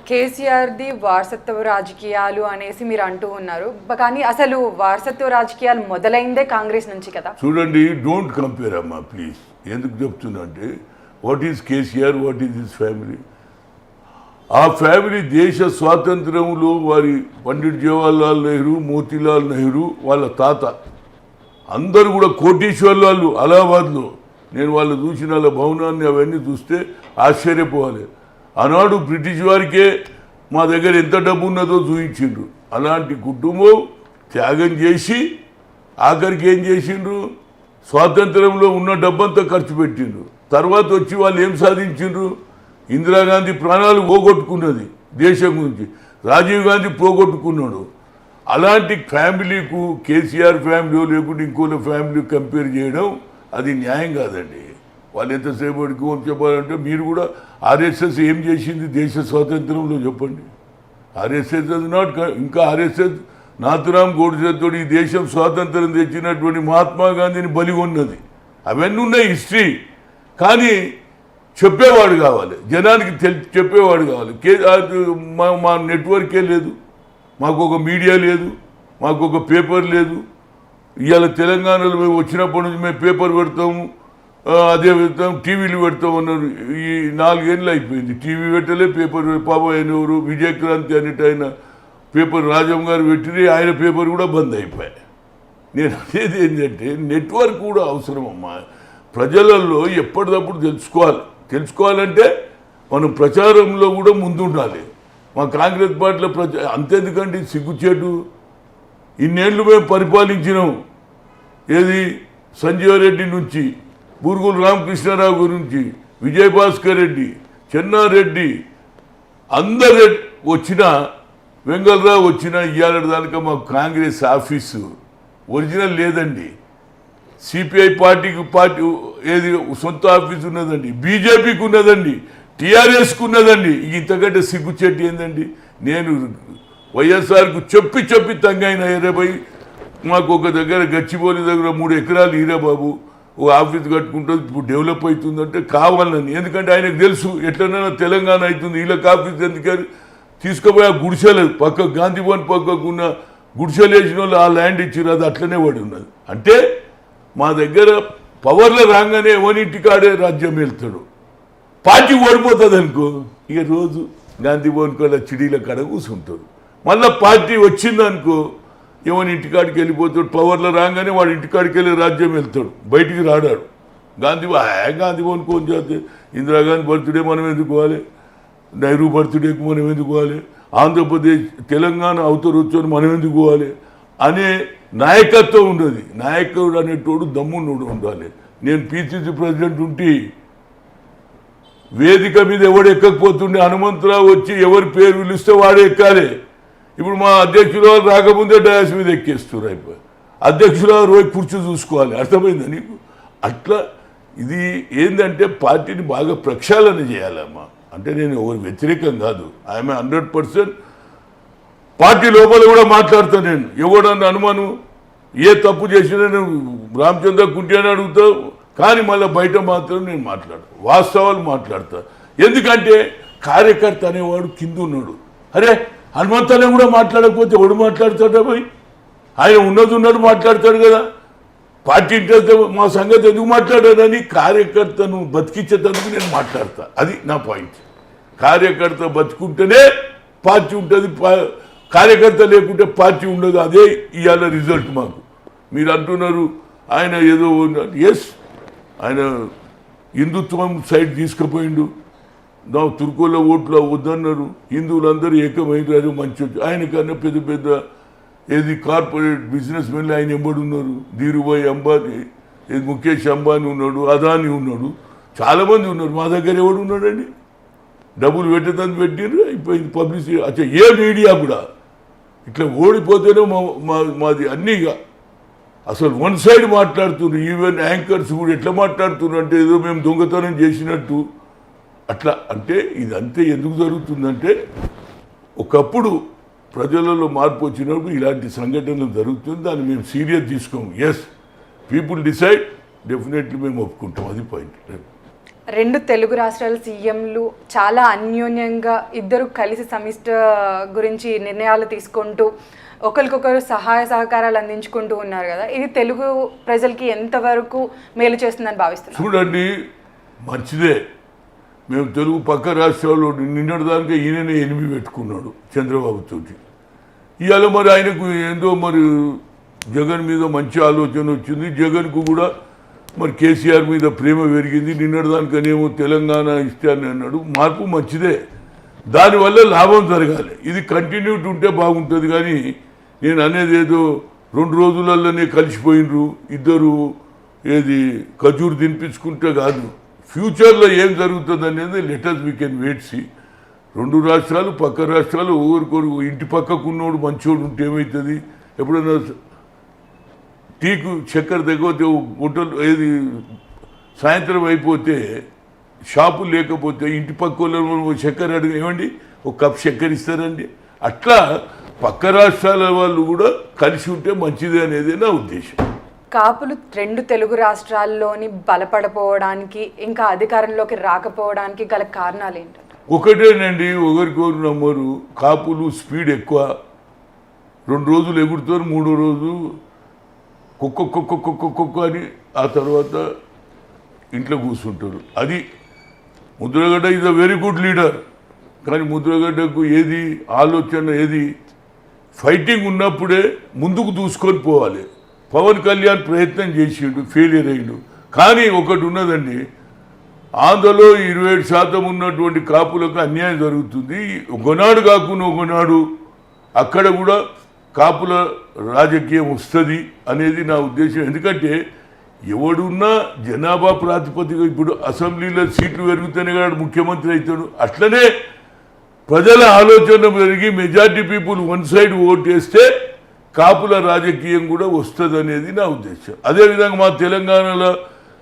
[SPEAKER 1] కేసీఆర్ది వారసత్వ రాజకీయాలు అనేసి మీరు అంటూ ఉన్నారు, కానీ అసలు వారసత్వ రాజకీయాలు మొదలైందే కాంగ్రెస్ నుంచి కదా.
[SPEAKER 2] చూడండి, డోంట్ కంపేర్ అమ్మా ప్లీజ్. ఎందుకు చెప్తున్నా అంటే what is KCR, what is his family. ఆ ఫ్యామిలీ దేశ స్వాతంత్రంలో వారి పండిట్ జవహర్లాల్ నెహ్రూ, మోతీలాల్ నెహ్రూ వాళ్ళ తాత అందరూ కూడా కోటీశ్వర్లు వాళ్ళు. అలహాబాద్లో నేను వాళ్ళు చూసిన వాళ్ళ భవనాన్ని అవన్నీ చూస్తే ఆశ్చర్యపోవాలి. ఆనాడు బ్రిటిష్ వారికే మా దగ్గర ఎంత డబ్బు ఉన్నదో చూపించిండ్రు. అలాంటి కుటుంబం త్యాగం చేసి ఆఖరికి ఏం చేసిండ్రు, స్వాతంత్రంలో ఉన్న డబ్బంతా ఖర్చు పెట్టిండ్రు. తర్వాత వచ్చి వాళ్ళు ఏం సాధించిండ్రు, ఇందిరాగాంధీ ప్రాణాలు పోగొట్టుకున్నది దేశం గురించి, రాజీవ్ గాంధీ పోగొట్టుకున్నాడు. అలాంటి ఫ్యామిలీకు కేసీఆర్ ఫ్యామిలీ లేకుంటే ఇంకోళ్ళ ఫ్యామిలీ కంపేర్ చేయడం అది న్యాయం కాదండి. వాళ్ళు ఎంతసేపటికి చెప్పాలంటే మీరు కూడా ఆర్ఎస్ఎస్ ఏం చేసింది దేశ స్వాతంత్రంలో చెప్పండి. ఆర్ఎస్ఎస్ అది నాట్, ఇంకా ఆర్ఎస్ఎస్ నాథురామ్ గోడ్సేతో ఈ దేశం స్వాతంత్రం తెచ్చినటువంటి మహాత్మా గాంధీని బలిగొన్నది. అవన్నీ ఉన్నాయి హిస్టరీ. కానీ చెప్పేవాడు కావాలి, జనానికి చెప్పేవాడు కావాలి. మా నెట్వర్కే లేదు, మాకు ఒక మీడియా లేదు, మాకు ఒక పేపర్ లేదు. ఇవాళ తెలంగాణలో మేము వచ్చినప్పటి నుంచి మేము పేపర్ పెడతాము, అదే పెడతాం, టీవీలు పెడతాం అన్నారు. ఈ 4 ఏళ్ళు అయిపోయింది, టీవీ పెట్టలే, పేపర్ పాపం ఆయన ఎవరు విజయక్రాంతి అనేటి ఆయన పేపర్ రాజం గారు పెట్టిన ఆయన పేపర్ కూడా బంద్ అయిపోయాయి. నేను అనేది ఏంటంటే నెట్వర్క్ కూడా అవసరం అమ్మా. ప్రజలలో ఎప్పటికప్పుడు తెలుసుకోవాలంటే మనం ప్రచారంలో కూడా ముందుండాలి. మా కాంగ్రెస్ పార్టీలో అంతెందుకంటే సిగ్గుచేటు. ఇన్నేళ్ళు మేము పరిపాలించినాం. ఏది సంజీవ్ రెడ్డి నుంచి, బూరుగుల రామకృష్ణారావు గురించి, విజయభాస్కర్ రెడ్డి, చెన్నారెడ్డి, అందరు వచ్చినా, వెంగళరావు వచ్చినా ఇవాళ దానిక మా కాంగ్రెస్ ఆఫీసు ఒరిజినల్ లేదండి. సిపిఐ పార్టీ ఏది సొంత ఆఫీసు ఉన్నదండి, బీజేపీకి ఉన్నదండి, టీఆర్ఎస్కి ఉన్నదండి. ఇంతకంటే సిగ్గుచేటి ఏందండి. నేను వైఎస్ఆర్కు చెప్పి తంగైన హీరాబాయి మాకు ఒక దగ్గర గచ్చిబౌలి దగ్గర 3 ఎకరాలు హీరాబాబు ఓ ఆఫీస్ కట్టుకుంటుంది, ఇప్పుడు డెవలప్ అవుతుందంటే కావాలని. ఎందుకంటే ఆయనకు తెలుసు ఎట్లనైనా తెలంగాణ అవుతుంది, వీళ్ళకి ఆఫీస్ ఎందుకని తీసుకుపోయి ఆ గుడిసెలేదు పక్క గాంధీభవన్ పక్కకు ఉన్న గుడిసెలు వేసిన వాళ్ళు ఆ ల్యాండ్ ఇచ్చారు, అది అట్లనే పడి ఉన్నది. అంటే మా దగ్గర పవర్లో రాగానే ఎవరింటికాడే రాజ్యం వెళ్తాడు. పార్టీ ఓడిపోతుంది అనుకో, ఇక రోజు గాంధీ భవన్ కాడ చిడీల కాడ కూర్చుంటాడు. మళ్ళీ పార్టీ వచ్చిందనుకో ఎవరి ఇంటికాడికి వెళ్ళిపోతాడు. పవర్లో రాగానే వాడి ఇంటికాడికి వెళ్ళి రాజ్యం వెళ్తాడు, బయటికి రాడాడు. గాంధీ భవన్ ఫోన్ చేస్తే ఇందిరాగాంధీ బర్త్డే మనం ఎందుకు పోవాలి, నెహ్రూ బర్త్డేకి మనం ఎందుకు పోవాలి, ఆంధ్రప్రదేశ్ తెలంగాణ అవతరొచ్చని మనం ఎందుకు పోవాలి అనే నాయకత్వం ఉండదు. నాయకుడు అనేటోడు దమ్మున్నోడు ఉండాలి. నేను పిసిసి ప్రెసిడెంట్ ఉంటే వేదిక మీద ఎవడు ఎక్కకపోతుండే, హనుమంతరావు వచ్చి ఎవరి పేరు పిలిస్తే వాడే ఎక్కాలి. ఇప్పుడు మా అధ్యక్షురాలు రాకముందే డయాస్ మీద ఎక్కేస్తున్నారు. అయిపోయి అధ్యక్షురాలు రోజు కుర్చీ చూసుకోవాలి. అర్థమైందా నీకు? అట్లా ఇది ఏంటంటే పార్టీని బాగా ప్రక్షాళన చేయాలమ్మా. అంటే నేను ఎవరు వ్యతిరేకం కాదు, ఐఎమ్ 100%. పార్టీ లోపల కూడా మాట్లాడతాను నేను. ఎవడన్నా అనుమానం ఏ తప్పు చేసినా నేను రామచంద్ర కుంటి అని అడుగుతావు, కానీ మళ్ళీ బయట మాత్రం నేను మాట్లాడతాను, వాస్తవాలు మాట్లాడతా. ఎందుకంటే కార్యకర్త అనేవాడు కింద ఉన్నాడు. అరే హనుమంతనే కూడా మాట్లాడకపోతే ఎవడు మాట్లాడతాడా పోయి? ఆయన ఉన్నది మాట్లాడతాడు కదా. పార్టీ ఇంట్రెస్ట్ మా సంగతి ఎందుకు మాట్లాడాడని కార్యకర్తను బతికించేందుకు నేను మాట్లాడతా. అది నా పాయింట్. కార్యకర్త బతుకుంటేనే పార్టీ ఉంటుంది, కార్యకర్త లేకుంటే పార్టీ ఉండదు. అదే ఇవాళ రిజల్ట్ మాకు. మీరు అంటున్నారు ఆయన ఏదో ఎస్ ఆయన హిందుత్వం సైడ్ తీసుకుపోయిండు, నా తుర్కోల ఓట్లు వద్దన్నారు, హిందువులందరూ ఏకమైనారు, మంచి ఆయనకన్నా పెద్ద పెద్ద కార్పొరేట్ బిజినెస్ మెన్లు ఆయన ఎంబడున్నారు. ధీరుభాయ్ అంబానీ, ముఖేష్ అంబానీ ఉన్నాడు, అదానీ ఉన్నాడు, చాలామంది ఉన్నారు. మా దగ్గర ఎవడు ఉన్నాడండి? డబ్బులు పెట్టేదాన్ని పెట్టిండ్రు, అయిపోయింది పబ్లిసిటీ. అచ్చా ఏ మీడియా కూడా ఇట్లా ఓడిపోతేనే మాది అన్నీగా అసలు వన్ సైడ్ మాట్లాడుతున్నారు. ఈవెన్ యాంకర్స్ కూడా ఎట్లా మాట్లాడుతున్నారు అంటే ఏదో మేము దొంగతనం చేసినట్టు. అట్లా అంటే ఇదంతే ఎందుకు జరుగుతుందంటే ఒకప్పుడు ప్రజలలో మార్పు వచ్చినప్పుడు ఇలాంటి సంఘటనలు జరుగుతుంది. దాన్ని మేము సీరియస్ తీసుకోము. ఎస్ పీపుల్ డిసైడ్, డెఫినెట్లీ మేము ఒప్పుకుంటాం. అది పాయింట్.
[SPEAKER 1] రెండు తెలుగు రాష్ట్రాల సీఎంలు చాలా అన్యోన్యంగా ఇద్దరు కలిసి సమిష్టి గురించి నిర్ణయాలు తీసుకుంటూ ఒకరికొకరు సహాయ సహకారాలు అందించుకుంటూ ఉన్నారు కదా. ఇది తెలుగు ప్రజలకి ఎంతవరకు మేలు చేస్తుందని భావిస్తున్నారు?
[SPEAKER 2] చూడండి, మంచిదే. మేము తెలుగు పక్క రాష్ట్రాల్లో నిన్నటిదానికే ఈయననే ఎనిమిది పెట్టుకున్నాడు చంద్రబాబుతో. ఇవాళ మరి ఆయనకు ఏందో మరి జగన్ మీద మంచి ఆలోచన వచ్చింది. జగన్కు కూడా మరి కేసీఆర్ మీద ప్రేమ పెరిగింది. నిన్నటిదానికనేమో తెలంగాణ ఇష్టాన్ని అన్నాడు. మార్పు మంచిదే, దానివల్ల లాభం జరగాలి. ఇది కంటిన్యూటీ ఉంటే బాగుంటుంది. కానీ నేను అనేది ఏదో 2 రోజులలోనే కలిసిపోయినరు ఇద్దరు, ఏది ఖజూరు తినిపించుకుంటే కాదు. ఫ్యూచర్లో ఏం జరుగుతుంది అనేది later we can wait see. 2 రాష్ట్రాలు పక్క రాష్ట్రాలు ఒకరికొరు ఇంటి పక్కకున్నోడు మంచోడు ఉంటే ఏమవుతుంది? ఎప్పుడైనా టీకు చక్కెర తగ్గపోతే గుట్టలు ఏది సాయంత్రం అయిపోతే షాపులు లేకపోతే ఇంటి పక్క వాళ్ళు చక్కెర అడిగి ఏమండి ఒక కప్ చక్కెర ఇస్తారండి. అట్లా పక్క రాష్ట్రాల వాళ్ళు కూడా కలిసి ఉంటే మంచిది అనేది నా ఉద్దేశం.
[SPEAKER 1] కాపులు 2 తెలుగు రాష్ట్రాల్లోని బలపడపోవడానికి ఇంకా అధికారంలోకి రాకపోవడానికి గల కారణాలు ఏంటంటే
[SPEAKER 2] ఒకటేనండి, ఒకరికొకరు నమ్మరు. కాపులు స్పీడ్ ఎక్కువ. 2 రోజులు ఎగురుతారు, 3వ రోజు కుక్క అని ఆ తర్వాత ఇంట్లో కూర్చుంటారు. అది Mudragada is a very good leader. కానీ ముద్రగడ్డకు ఏది ఆలోచన, ఏది ఫైటింగ్ ఉన్నప్పుడే ముందుకు దూసుకొని పోవాలి. పవన్ కళ్యాణ్ ప్రయత్నం చేసిండు, ఫెయిలియర్ అయ్యిండు. కానీ ఒకటి ఉన్నదండి, ఆంధ్రలో 27% ఉన్నటువంటి కాపులకు అన్యాయం జరుగుతుంది. ఒకనాడు కాకుండా ఒకనాడు అక్కడ కూడా కాపుల రాజకీయం వస్తుంది అనేది నా ఉద్దేశం. ఎందుకంటే ఎవడున్నా జనాభా ప్రాతిపదిక, ఇప్పుడు అసెంబ్లీలో సీట్లు పెరుగుతూనే కాదు ముఖ్యమంత్రి అవుతాడు. అట్లనే ప్రజల ఆలోచన పెరిగి majority people one side vote వేస్తే కాపుల రాజకీయం కూడా వస్తుంది అనేది నా ఉద్దేశం. అదేవిధంగా మా తెలంగాణలో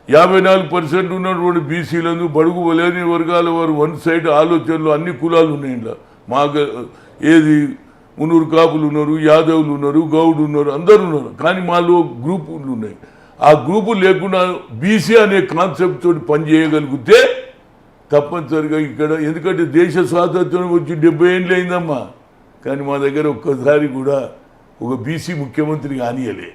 [SPEAKER 2] 54% ఉన్నటువంటి బీసీలను బడుగు లేని వర్గాల వారు వన్ సైడ్ ఆలోచనలు, అన్ని కులాలు ఉన్నాయి. ఇలా మాకు ఏది మునూరు కాపులు ఉన్నారు, యాదవులు ఉన్నారు, గౌడు ఉన్నారు, అందరు ఉన్నారు. కానీ మాలో గ్రూపులు ఉన్నాయి. ఆ గ్రూపు లేకుండా బీసీ అనే కాన్సెప్ట్ తోటి పనిచేయగలిగితే తప్పనిసరిగా ఇక్కడ, ఎందుకంటే దేశ స్వాతంత్రం వచ్చి 70 ఏళ్ళు అయిందమ్మా, కానీ మా దగ్గర ఒక్కసారి కూడా ఒక బీసీ ముఖ్యమంత్రి కానియలే.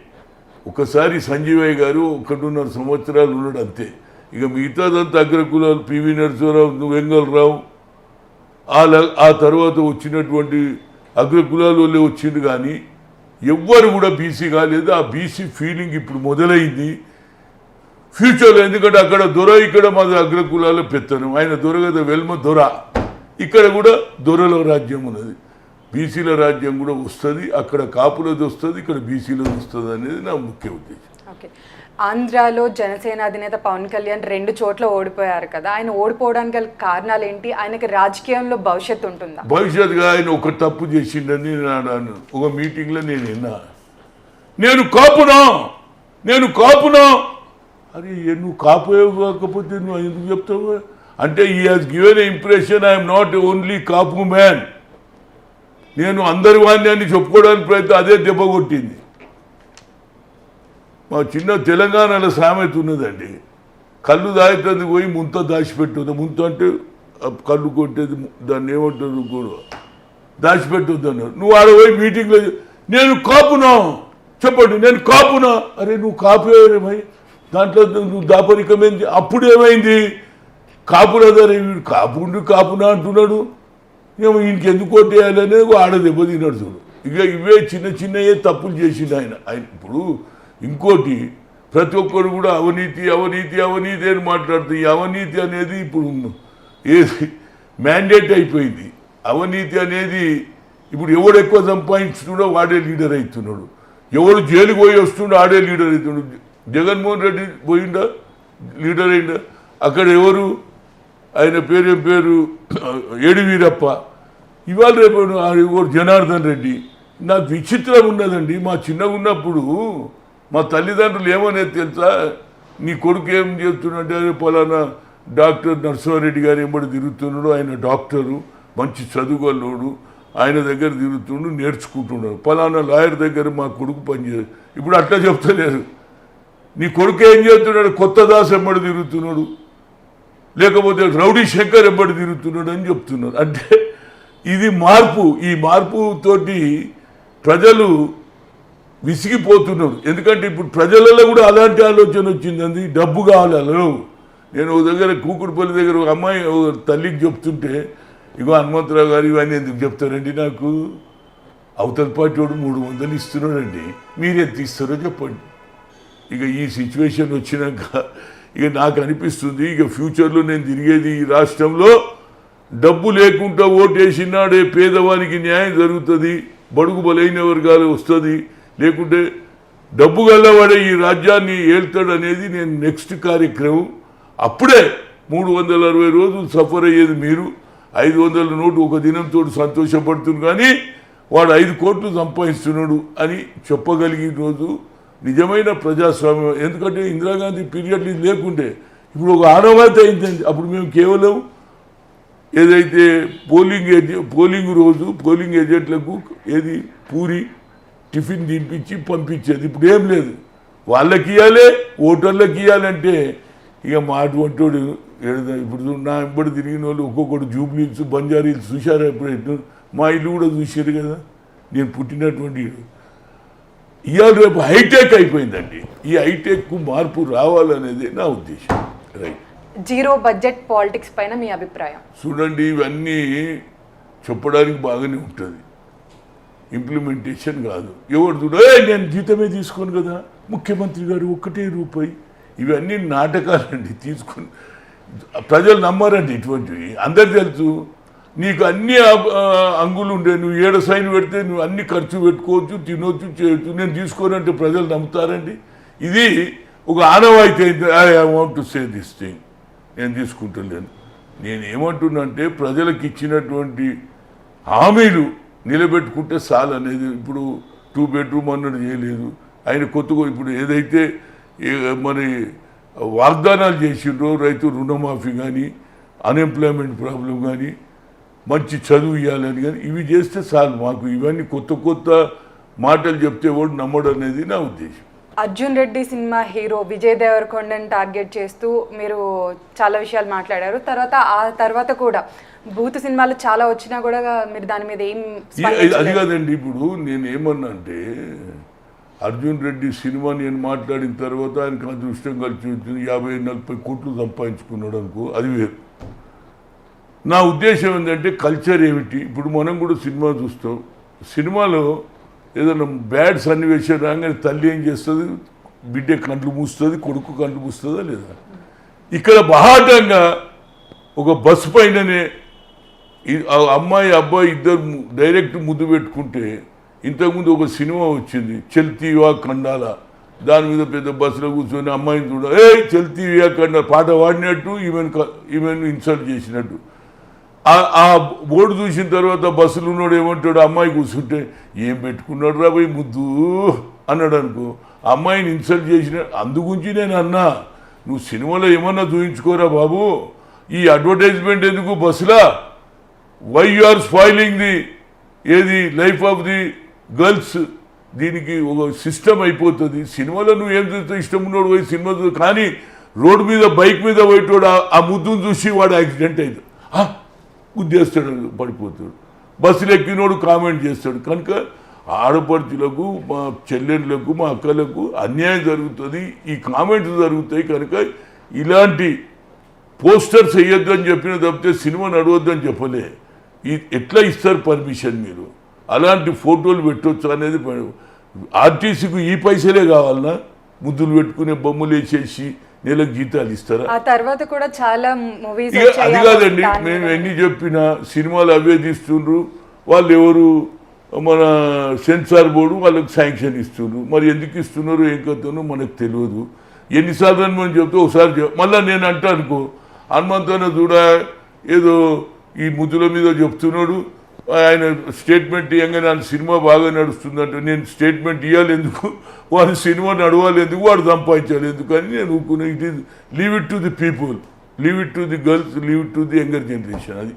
[SPEAKER 2] ఒకసారి సంజీవయ్య గారు 1.5 సంవత్సరాలు ఉన్నాడు అంతే. ఇక మిగతాదంతా అగ్రకులాలు పివి నరసింహారావు, వెంగళరావు, ఆ తర్వాత వచ్చినటువంటి అగ్రకులాలు వాళ్ళే వచ్చింది. కానీ ఎవ్వరు కూడా బీసీ కాలేదు. ఆ బీసీ ఫీలింగ్ ఇప్పుడు మొదలైంది ఫ్యూచర్లో. ఎందుకంటే అక్కడ దొర, ఇక్కడ మాది అగ్రకులాల పెత్తనం. ఆయన దొర కదా, వెల్మ దొర. ఇక్కడ కూడా దొరల రాజ్యం ఉన్నది, బీసీల రాజ్యం కూడా వస్తుంది. అక్కడ కాపులది వస్తుంది, ఇక్కడ బీసీలది వస్తుంది అనేది నా ముఖ్య ఉద్దేశం.
[SPEAKER 1] ఓకే, ఆంధ్రాలో జనసేన అధినేత పవన్ కళ్యాణ్ 2 చోట్ల ఓడిపోయారు కదా, ఆయన ఓడిపోవడానికి గల కారణాలు ఏంటి? ఆయనకి రాజకీయంలో భవిష్యత్తు ఉంటుందా?
[SPEAKER 2] భవిష్యత్తుగా ఆయన ఒక తప్పు చేసిండని ఒక మీటింగ్లో నేను విన్నా. నేను కాపునా అరే నువ్వు కాపు కాకపోతే నువ్వు ఎందుకు చెప్తావు అంటే, ఈ has given impression I'm not only Kapu man, నేను అందరి వాణ్ణి అని చెప్పుకోవడానికి ప్రయత్నం. అదే దెబ్బ కొట్టింది. మా చిన్న తెలంగాణలో సామెత ఉన్నదండి, కళ్ళు దాయితుంది పోయి ముంత దాచిపెట్టదు. ముంత అంటే కళ్ళు కొట్టేది, దాన్ని ఏమంటారు కూడా దాచిపెట్టొద్దు అన్నారు. నువ్వు ఆడ పోయి మీటింగ్లో నేను కాపునా చెప్పండి, నేను కాపునా. అరే నువ్వు కాపురేమై దాంట్లో నువ్వు దాపరికమైంది. అప్పుడు ఏమైంది? కాపులదరే వీడు కాపునా అంటున్నాడు, ఏమో ఈయనకి ఎందుకు కొట్టేయాలనేది ఆడ దెబ్బతిన్నాడు చూడు. ఇక ఇవే చిన్నయే తప్పులు చేసిండు ఆయన. ఇప్పుడు ఇంకోటి, ప్రతి ఒక్కరు కూడా అవినీతి అని మాట్లాడుతుంది. ఈ అవినీతి అనేది ఇప్పుడు ఏది మ్యాండేట్ అయిపోయింది. అవినీతి అనేది ఇప్పుడు ఎవడు ఎక్కువ సంపాదించుతున్నాడో వాడే లీడర్ అవుతున్నాడు, ఎవడు జైలుకి పోయి వస్తుండో ఆడే లీడర్ అవుతున్నాడు. జగన్మోహన్ రెడ్డి పోయిందా, లీడర్ అయిందా? అక్కడ ఎవరు, ఆయన పేరు ఏడి వీరప్ప, ఇవాళ రేపు ఎవరు జనార్దన్ రెడ్డి. నాకు విచిత్రం ఉన్నదండి, మా చిన్నగా ఉన్నప్పుడు మా తల్లిదండ్రులు ఏమనేది తెలుసా, నీ కొడుకు ఏం చేస్తున్నట్టే, పలానా డాక్టర్ నరసింహారెడ్డి గారు ఎంబడి తిరుగుతున్నాడు, ఆయన డాక్టరు, మంచి చదువుగలోడు, ఆయన దగ్గర తిరుగుతుండు, నేర్చుకుంటున్నాడు. పలానా లాయర్ దగ్గర మా కొడుకు పనిచేయదు. ఇప్పుడు అట్లా చెప్తలేరు. నీ కొడుకు ఏం చేస్తున్నాడు, కొత్త దాస్ ఎంబడి తిరుగుతున్నాడు, లేకపోతే రౌడీ శంకర్ ఎంబడి తిరుగుతున్నాడు అని చెప్తున్నారు. అంటే ఇది మార్పు. ఈ మార్పుతోటి ప్రజలు విసిగిపోతున్నారు. ఎందుకంటే ఇప్పుడు ప్రజలలో కూడా అలాంటి ఆలోచన వచ్చింది, డబ్బు కావాలి. నేను ఒక దగ్గర కూకుడుపల్లి దగ్గర ఒక అమ్మాయి తల్లికి చెప్తుంటే, ఇగో హనుమంతరావు గారు ఇవన్నీ ఎందుకు చెప్తారండి, నాకు అవతల పార్టీ వాడు 300 ఇస్తున్నాడండి, మీరెంత ఇస్తారో చెప్పండి. ఇక ఈ సిచ్యువేషన్ వచ్చినాక ఇక నాకు అనిపిస్తుంది, ఇక ఫ్యూచర్లో నేను తిరిగేది ఈ రాష్ట్రంలో డబ్బు లేకుండా ఓటేసినాడే పేదవానికి న్యాయం జరుగుతుంది, బడుగు బలైన వర్గాలు వస్తుంది, లేకుంటే డబ్బు గల్లవాడే ఈ రాజ్యాన్ని ఏళ్తాడు అనేది నేను నెక్స్ట్ కార్యక్రమం. అప్పుడే 360 రోజులు సఫర్ అయ్యేది మీరు, 500 నోటు ఒక దినంతో సంతోషపడుతుంది. కానీ వాడు 5 కోట్లు సంపాదిస్తున్నాడు అని చెప్పగలిగిన రోజు నిజమైన ప్రజాస్వామ్యం. ఎందుకంటే ఇందిరాగాంధీ పీరియడ్లు ఇది లేకుంటే ఇప్పుడు ఒక ఆనవాయితీ అయిందండి. అప్పుడు మేము కేవలం ఏదైతే పోలింగ్ రోజు పోలింగ్ ఏజెంట్లకు ఏది పూరి టిఫిన్ తినిపించి పంపించేది. ఇప్పుడు ఏం లేదు, వాళ్ళకి ఇవ్వాలి, ఓటర్లకు ఇవ్వాలంటే ఇక మా అటువంటి వాడు ఇప్పుడు నా వెంబడి తిరిగిన వాళ్ళు ఒక్కొక్కటి జూబ్లీహిల్స్, బంజారీహిల్స్ చూశారు. ఎప్పుడు మా ఇల్లు కూడా చూశారు కదా, నేను పుట్టినటువంటి ఇవాళ రేపు హైటెక్ అయిపోయిందండి. ఈ హైటెక్ మార్పు రావాలనేది నా ఉద్దేశం. రైట్.
[SPEAKER 1] జీరో బడ్జెట్ పాలిటిక్స్ పైన మీ అభిప్రాయం? చూడండి,
[SPEAKER 2] ఇవన్నీ చెప్పడానికి బాగానే ఉంటుంది, ఇంప్లిమెంటేషన్ కాదు. ఎవరు చూడ నేను జీతమే తీసుకోను కదా, ముఖ్యమంత్రి గారు 1 రూపాయి, ఇవన్నీ నాటకాలండి. తీసుకుని ప్రజలు నమ్మారండి ఇటువంటివి. అందరు తెలుసు, నీకు అన్ని అంగులు ఉండే, నువ్వు 7 సైన్ పెడితే నువ్వు అన్ని ఖర్చు పెట్టుకోవచ్చు, తినొచ్చు, చేయొచ్చు, నేను తీసుకోనంటే ప్రజలు నమ్ముతారండి. ఇది ఒక ఆనవాయితీ అయితే I want to say this thing, నేను తీసుకుంటలేను. నేను ఏమంటున్నానంటే ప్రజలకు ఇచ్చినటువంటి హామీలు నిలబెట్టుకుంటే చాలు అనేది. ఇప్పుడు 2 బెడ్రూమ్ అన్నది చేయలేదు ఆయన. కొత్తగా ఇప్పుడు ఏదైతే మరి వాగ్దానాలు చేసిండ్రో, రైతు రుణమాఫీ కానీ, అన్ఎంప్లాయ్మెంట్ ప్రాబ్లం కానీ, మంచి చదువు ఇవ్వాలని కానీ, ఇవి చేస్తే చాలు మాకు. ఇవన్నీ కొత్త మాటలు చెప్తే వాడు నమ్మడం అనేది నా ఉద్దేశం.
[SPEAKER 1] అర్జున్ రెడ్డి సినిమా హీరో విజయ్ దేవరకొండని టార్గెట్ చేస్తూ మీరు చాలా విషయాలు మాట్లాడారు. ఆ తర్వాత కూడా బూత్ సినిమాలు చాలా వచ్చినా కూడా మీరు దాని మీద ఏం
[SPEAKER 2] అది కాదండి. ఇప్పుడు నేను ఏమన్నా అంటే అర్జున్ రెడ్డి సినిమా నేను మాట్లాడిన తర్వాత ఆయనకు అదృష్టం కలిసి వచ్చింది, 50-40 కోట్లు సంపాదించుకున్నాడు అనుకో, అది వేరు. నా ఉద్దేశం ఏంటంటే కల్చర్ ఏమిటి, ఇప్పుడు మనం కూడా సినిమా చూస్తాం, సినిమాలో ఏదైనా బ్యాడ్ సన్నివేశం రాగానే తల్లి ఏం చేస్తుంది, బిడ్డ కంట్లు మూస్తుంది, కొడుకు కంట్లు మూస్తుందా లేదా? ఇక్కడ బహాటంగా ఒక బస్సు పైననే అమ్మాయి అబ్బాయి ఇద్దరు డైరెక్ట్ ముద్దు పెట్టుకుంటే, ఇంతకుముందు ఒక సినిమా వచ్చింది చల్తీవా కండాల, దాని మీద పెద్ద బస్సులో కూర్చొని అమ్మాయిని చూడ చల్తీవా కండాల పాట పాడినట్టు ఈమెను ఇన్సల్ట్ చేసినట్టు. ఆ బోర్డు చూసిన తర్వాత బస్సులో ఉన్నాడు ఏమంటాడు, అమ్మాయి కూర్చుంటే ఏం పెట్టుకున్నాడు రా పోయి ముద్దు అన్నాడు అనుకో, అమ్మాయిని ఇన్సల్ట్ చేసిన. అందుగురించి నేను అన్నా, నువ్వు సినిమాలో ఏమన్నా చూయించుకోరా బాబు, ఈ అడ్వర్టైజ్మెంట్ ఎందుకు బస్సులా? Why you are spoiling the life of the girls. దీనికి ఒక సిస్టమ్ అయిపోతుంది. సినిమాలో నువ్వు ఏం చూస్తావు, ఇష్టం ఉన్నాడు పోయి సినిమా చూ, కానీ రోడ్డు మీద బైక్ మీద పోయేటోడు ఆ ముద్దును చూసి వాడు యాక్సిడెంట్ అయింది, గుద్దేస్తాడు, పడిపోతాడు. బస్సులు ఎక్కినోడు కామెంట్ చేస్తాడు. కనుక ఆడపడుచులకు, మా చెల్లెళ్ళకు, మా అక్కలకు అన్యాయం జరుగుతుంది, ఈ కామెంట్స్ జరుగుతాయి. కనుక ఇలాంటి పోస్టర్స్ వేయొద్దు అని చెప్పిన తప్పితే సినిమా నడవద్దు అని చెప్పలే. ఎట్లా ఇస్తారు పర్మిషన్ మీరు? అలాంటి ఫోటోలు పెట్టవచ్చు అనేది. ఆర్టీసీకి ఈ పైసలే కావాలన్నా, ముద్దులు పెట్టుకునే బొమ్మలు వేసేసి నెలకు జీతాలు ఇస్తారా?
[SPEAKER 1] ఆ తర్వాత కూడా చాలా మూవీస్
[SPEAKER 2] అది కాదండి, మేము ఎన్ని చెప్పినా సినిమాలు అవే తీస్తుండ్రు. వాళ్ళు ఎవరు, మన సెన్సార్ బోర్డు వాళ్ళకి శాంక్షన్ ఇస్తున్నారు. మరి ఎందుకు ఇస్తున్నారు ఏం కథనో మనకు తెలియదు. ఎన్నిసార్లు అని మనం చెప్తే ఒకసారి మళ్ళీ నేను అంటా అనుకో, హనుమంతన చూడ ఏదో ఈ ముద్దుల మీద చెప్తున్నాడు, ఆయన స్టేట్మెంట్ ఇవ్వగానే ఆయన సినిమా బాగా నడుస్తుందంటే నేను స్టేట్మెంట్ ఇవ్వాలి ఎందుకు, వాడి సినిమా నడవాలి ఎందుకు, వాడు సంపాదించాలి ఎందుకు అని నేను ఊరుకునే. It is leave it to the people, leave it to the girls, leave it to the younger generation. అది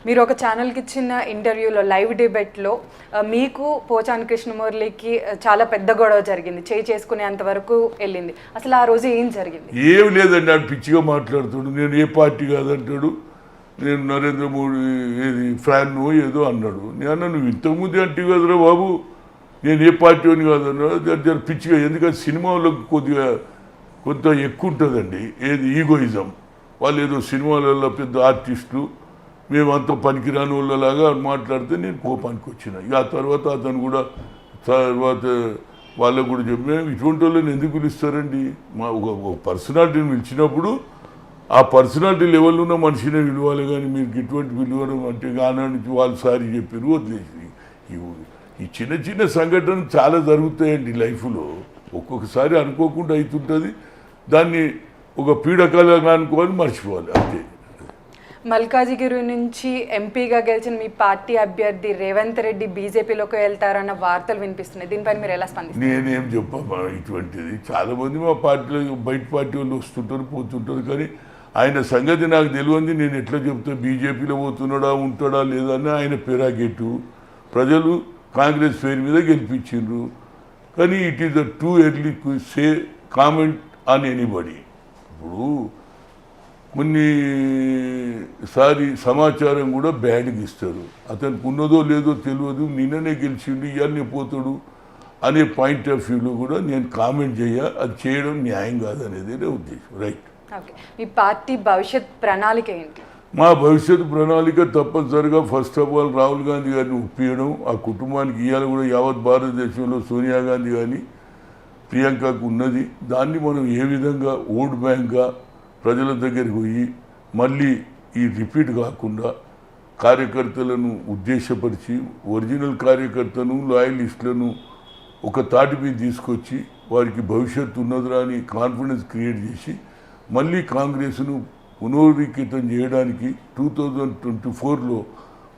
[SPEAKER 1] మీరు ఒక ఛానల్కి ఇచ్చిన ఇంటర్వ్యూలో లైవ్ డిబేట్లో మీకు పోచాని కృష్ణమురళికి చాలా పెద్ద గొడవ జరిగింది, చేసుకునేంత వరకు వెళ్ళింది. అసలు ఆ రోజు ఏం జరిగింది?
[SPEAKER 2] ఏమి లేదండి, ఆయన పిచ్చిగా మాట్లాడుతాడు. నేను ఏ పార్టీ కాదంటాడు, నేను నరేంద్ర మోడీ ఫ్యాన్ ఏదో అన్నాడు. నేను నువ్వు ఇంతకుముందే అంటే కదరా బాబు, నేను ఏ పార్టీ అని కాదన్నా పిచ్చిగా. ఎందుకంటే సినిమాలో కొద్దిగా కొంత ఎక్కువ ఉంటుందండి ఈగోయిజం. వాళ్ళు ఏదో సినిమాలలో పెద్ద ఆర్టిస్టులు, మేమంతా పనికిరాని వాళ్ళలాగా మాట్లాడితే నేను కోపానికి వచ్చిన. ఇక ఆ తర్వాత అతను కూడా వాళ్ళకు కూడా చెప్పిన, ఇటువంటి వాళ్ళని ఎందుకు పిలుస్తారండి? మా ఒక పర్సనాలిటీని పిలిచినప్పుడు ఆ పర్సనాలిటీ లెవెల్లో ఉన్న మనిషినే విలువాలి, కానీ మీరు ఇటువంటి విలువడం అంటే గానా నుంచి వాళ్ళు సారి చెప్పారు వదిలేసి. ఈ చిన్న చిన్న సంఘటనలు చాలా జరుగుతాయండి లైఫ్లో. ఒక్కొక్కసారి అనుకోకుండా అవుతుంటుంది, దాన్ని ఒక పీడకలుగా అనుకోవాలి, మర్చిపోవాలి అంతే.
[SPEAKER 1] మల్కాజిగిరి నుంచి ఎంపీగా గెలిచిన మీ పార్టీ అభ్యర్థి రేవంత్ రెడ్డి బీజేపీలోకి వెళ్తారన్న వార్తలు వినిపిస్తున్నాయి. దీనిపైన మీరు ఎలా స్పందిస్తారు?
[SPEAKER 2] నేనేం చెప్పా, ఇటువంటిది చాలామంది మా పార్టీలో బయట పార్టీ వాళ్ళు వస్తుంటారు పోతుంటారు, కానీ ఆయన సంగతి నాకు తెలియంది. నేను ఎట్లా చెప్తా, బీజేపీలో పోతున్నాడా ఉంటాడా లేదా అని ఆయన పెరాగేటు. ప్రజలు కాంగ్రెస్ పేరు మీద గెలిపించిండ్రు, కానీ it is the too early say comment on anybody. ఇప్పుడు కొన్నిసారి సమాచారం కూడా బ్యాడ్గా ఇస్తారు. అతనికి ఉన్నదో లేదో తెలియదు, నిన్ననే గెలిచిండు ఇవన్నీ పోతాడు అనే పాయింట్ ఆఫ్ వ్యూలో కూడా నేను కామెంట్ అది చేయడం న్యాయం కాదనేది నా ఉద్దేశం. రైట్.
[SPEAKER 1] ఓకే, మీ పార్టీ భవిష్యత్ ప్రణాళిక ఏంటి?
[SPEAKER 2] మా భవిష్యత్ ప్రణాళిక తప్పనిసరిగా first of all Rahul Gandhi గారిని ఒప్పించడం. ఆ కుటుంబానికి ఇవాళ కూడా యావత్ భారతదేశంలో సోనియా గాంధీ కానీ ప్రియాంకకు ఉన్నది. దాన్ని మనం ఏ విధంగా ఓట్ బ్యాంక్గా ప్రజల దగ్గరికి పోయి మళ్ళీ ఈ రిపీట్ కాకుండా కార్యకర్తలను ఉద్దేశపరిచి ఒరిజినల్ కార్యకర్తను లాయలిస్టులను ఒక తాటి మీద తీసుకొచ్చి వారికి భవిష్యత్తు ఉన్నదిరా అని కాన్ఫిడెన్స్ క్రియేట్ చేసి మళ్ళీ కాంగ్రెస్ను పునరుద్ధీకృతం చేయడానికి 2024లో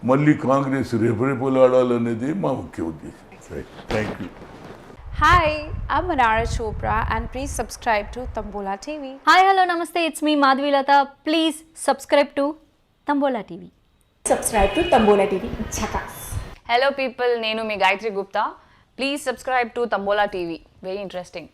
[SPEAKER 2] మళ్ళీ కాంగ్రెస్ రెపరెపలాడాలనేది మా ముఖ్య ఉద్దేశం. Thank you.
[SPEAKER 3] Hi, I'm Manara Chopra and please subscribe to Tambola TV.
[SPEAKER 4] Hi, hello, namaste. It's me, Madhvi Lata. Please subscribe to Tambola TV.
[SPEAKER 5] Subscribe to Tambola TV. Chakas.
[SPEAKER 6] Hello people, Nenu mi Gayatri Gupta. Please subscribe to Tambola TV. Very interesting.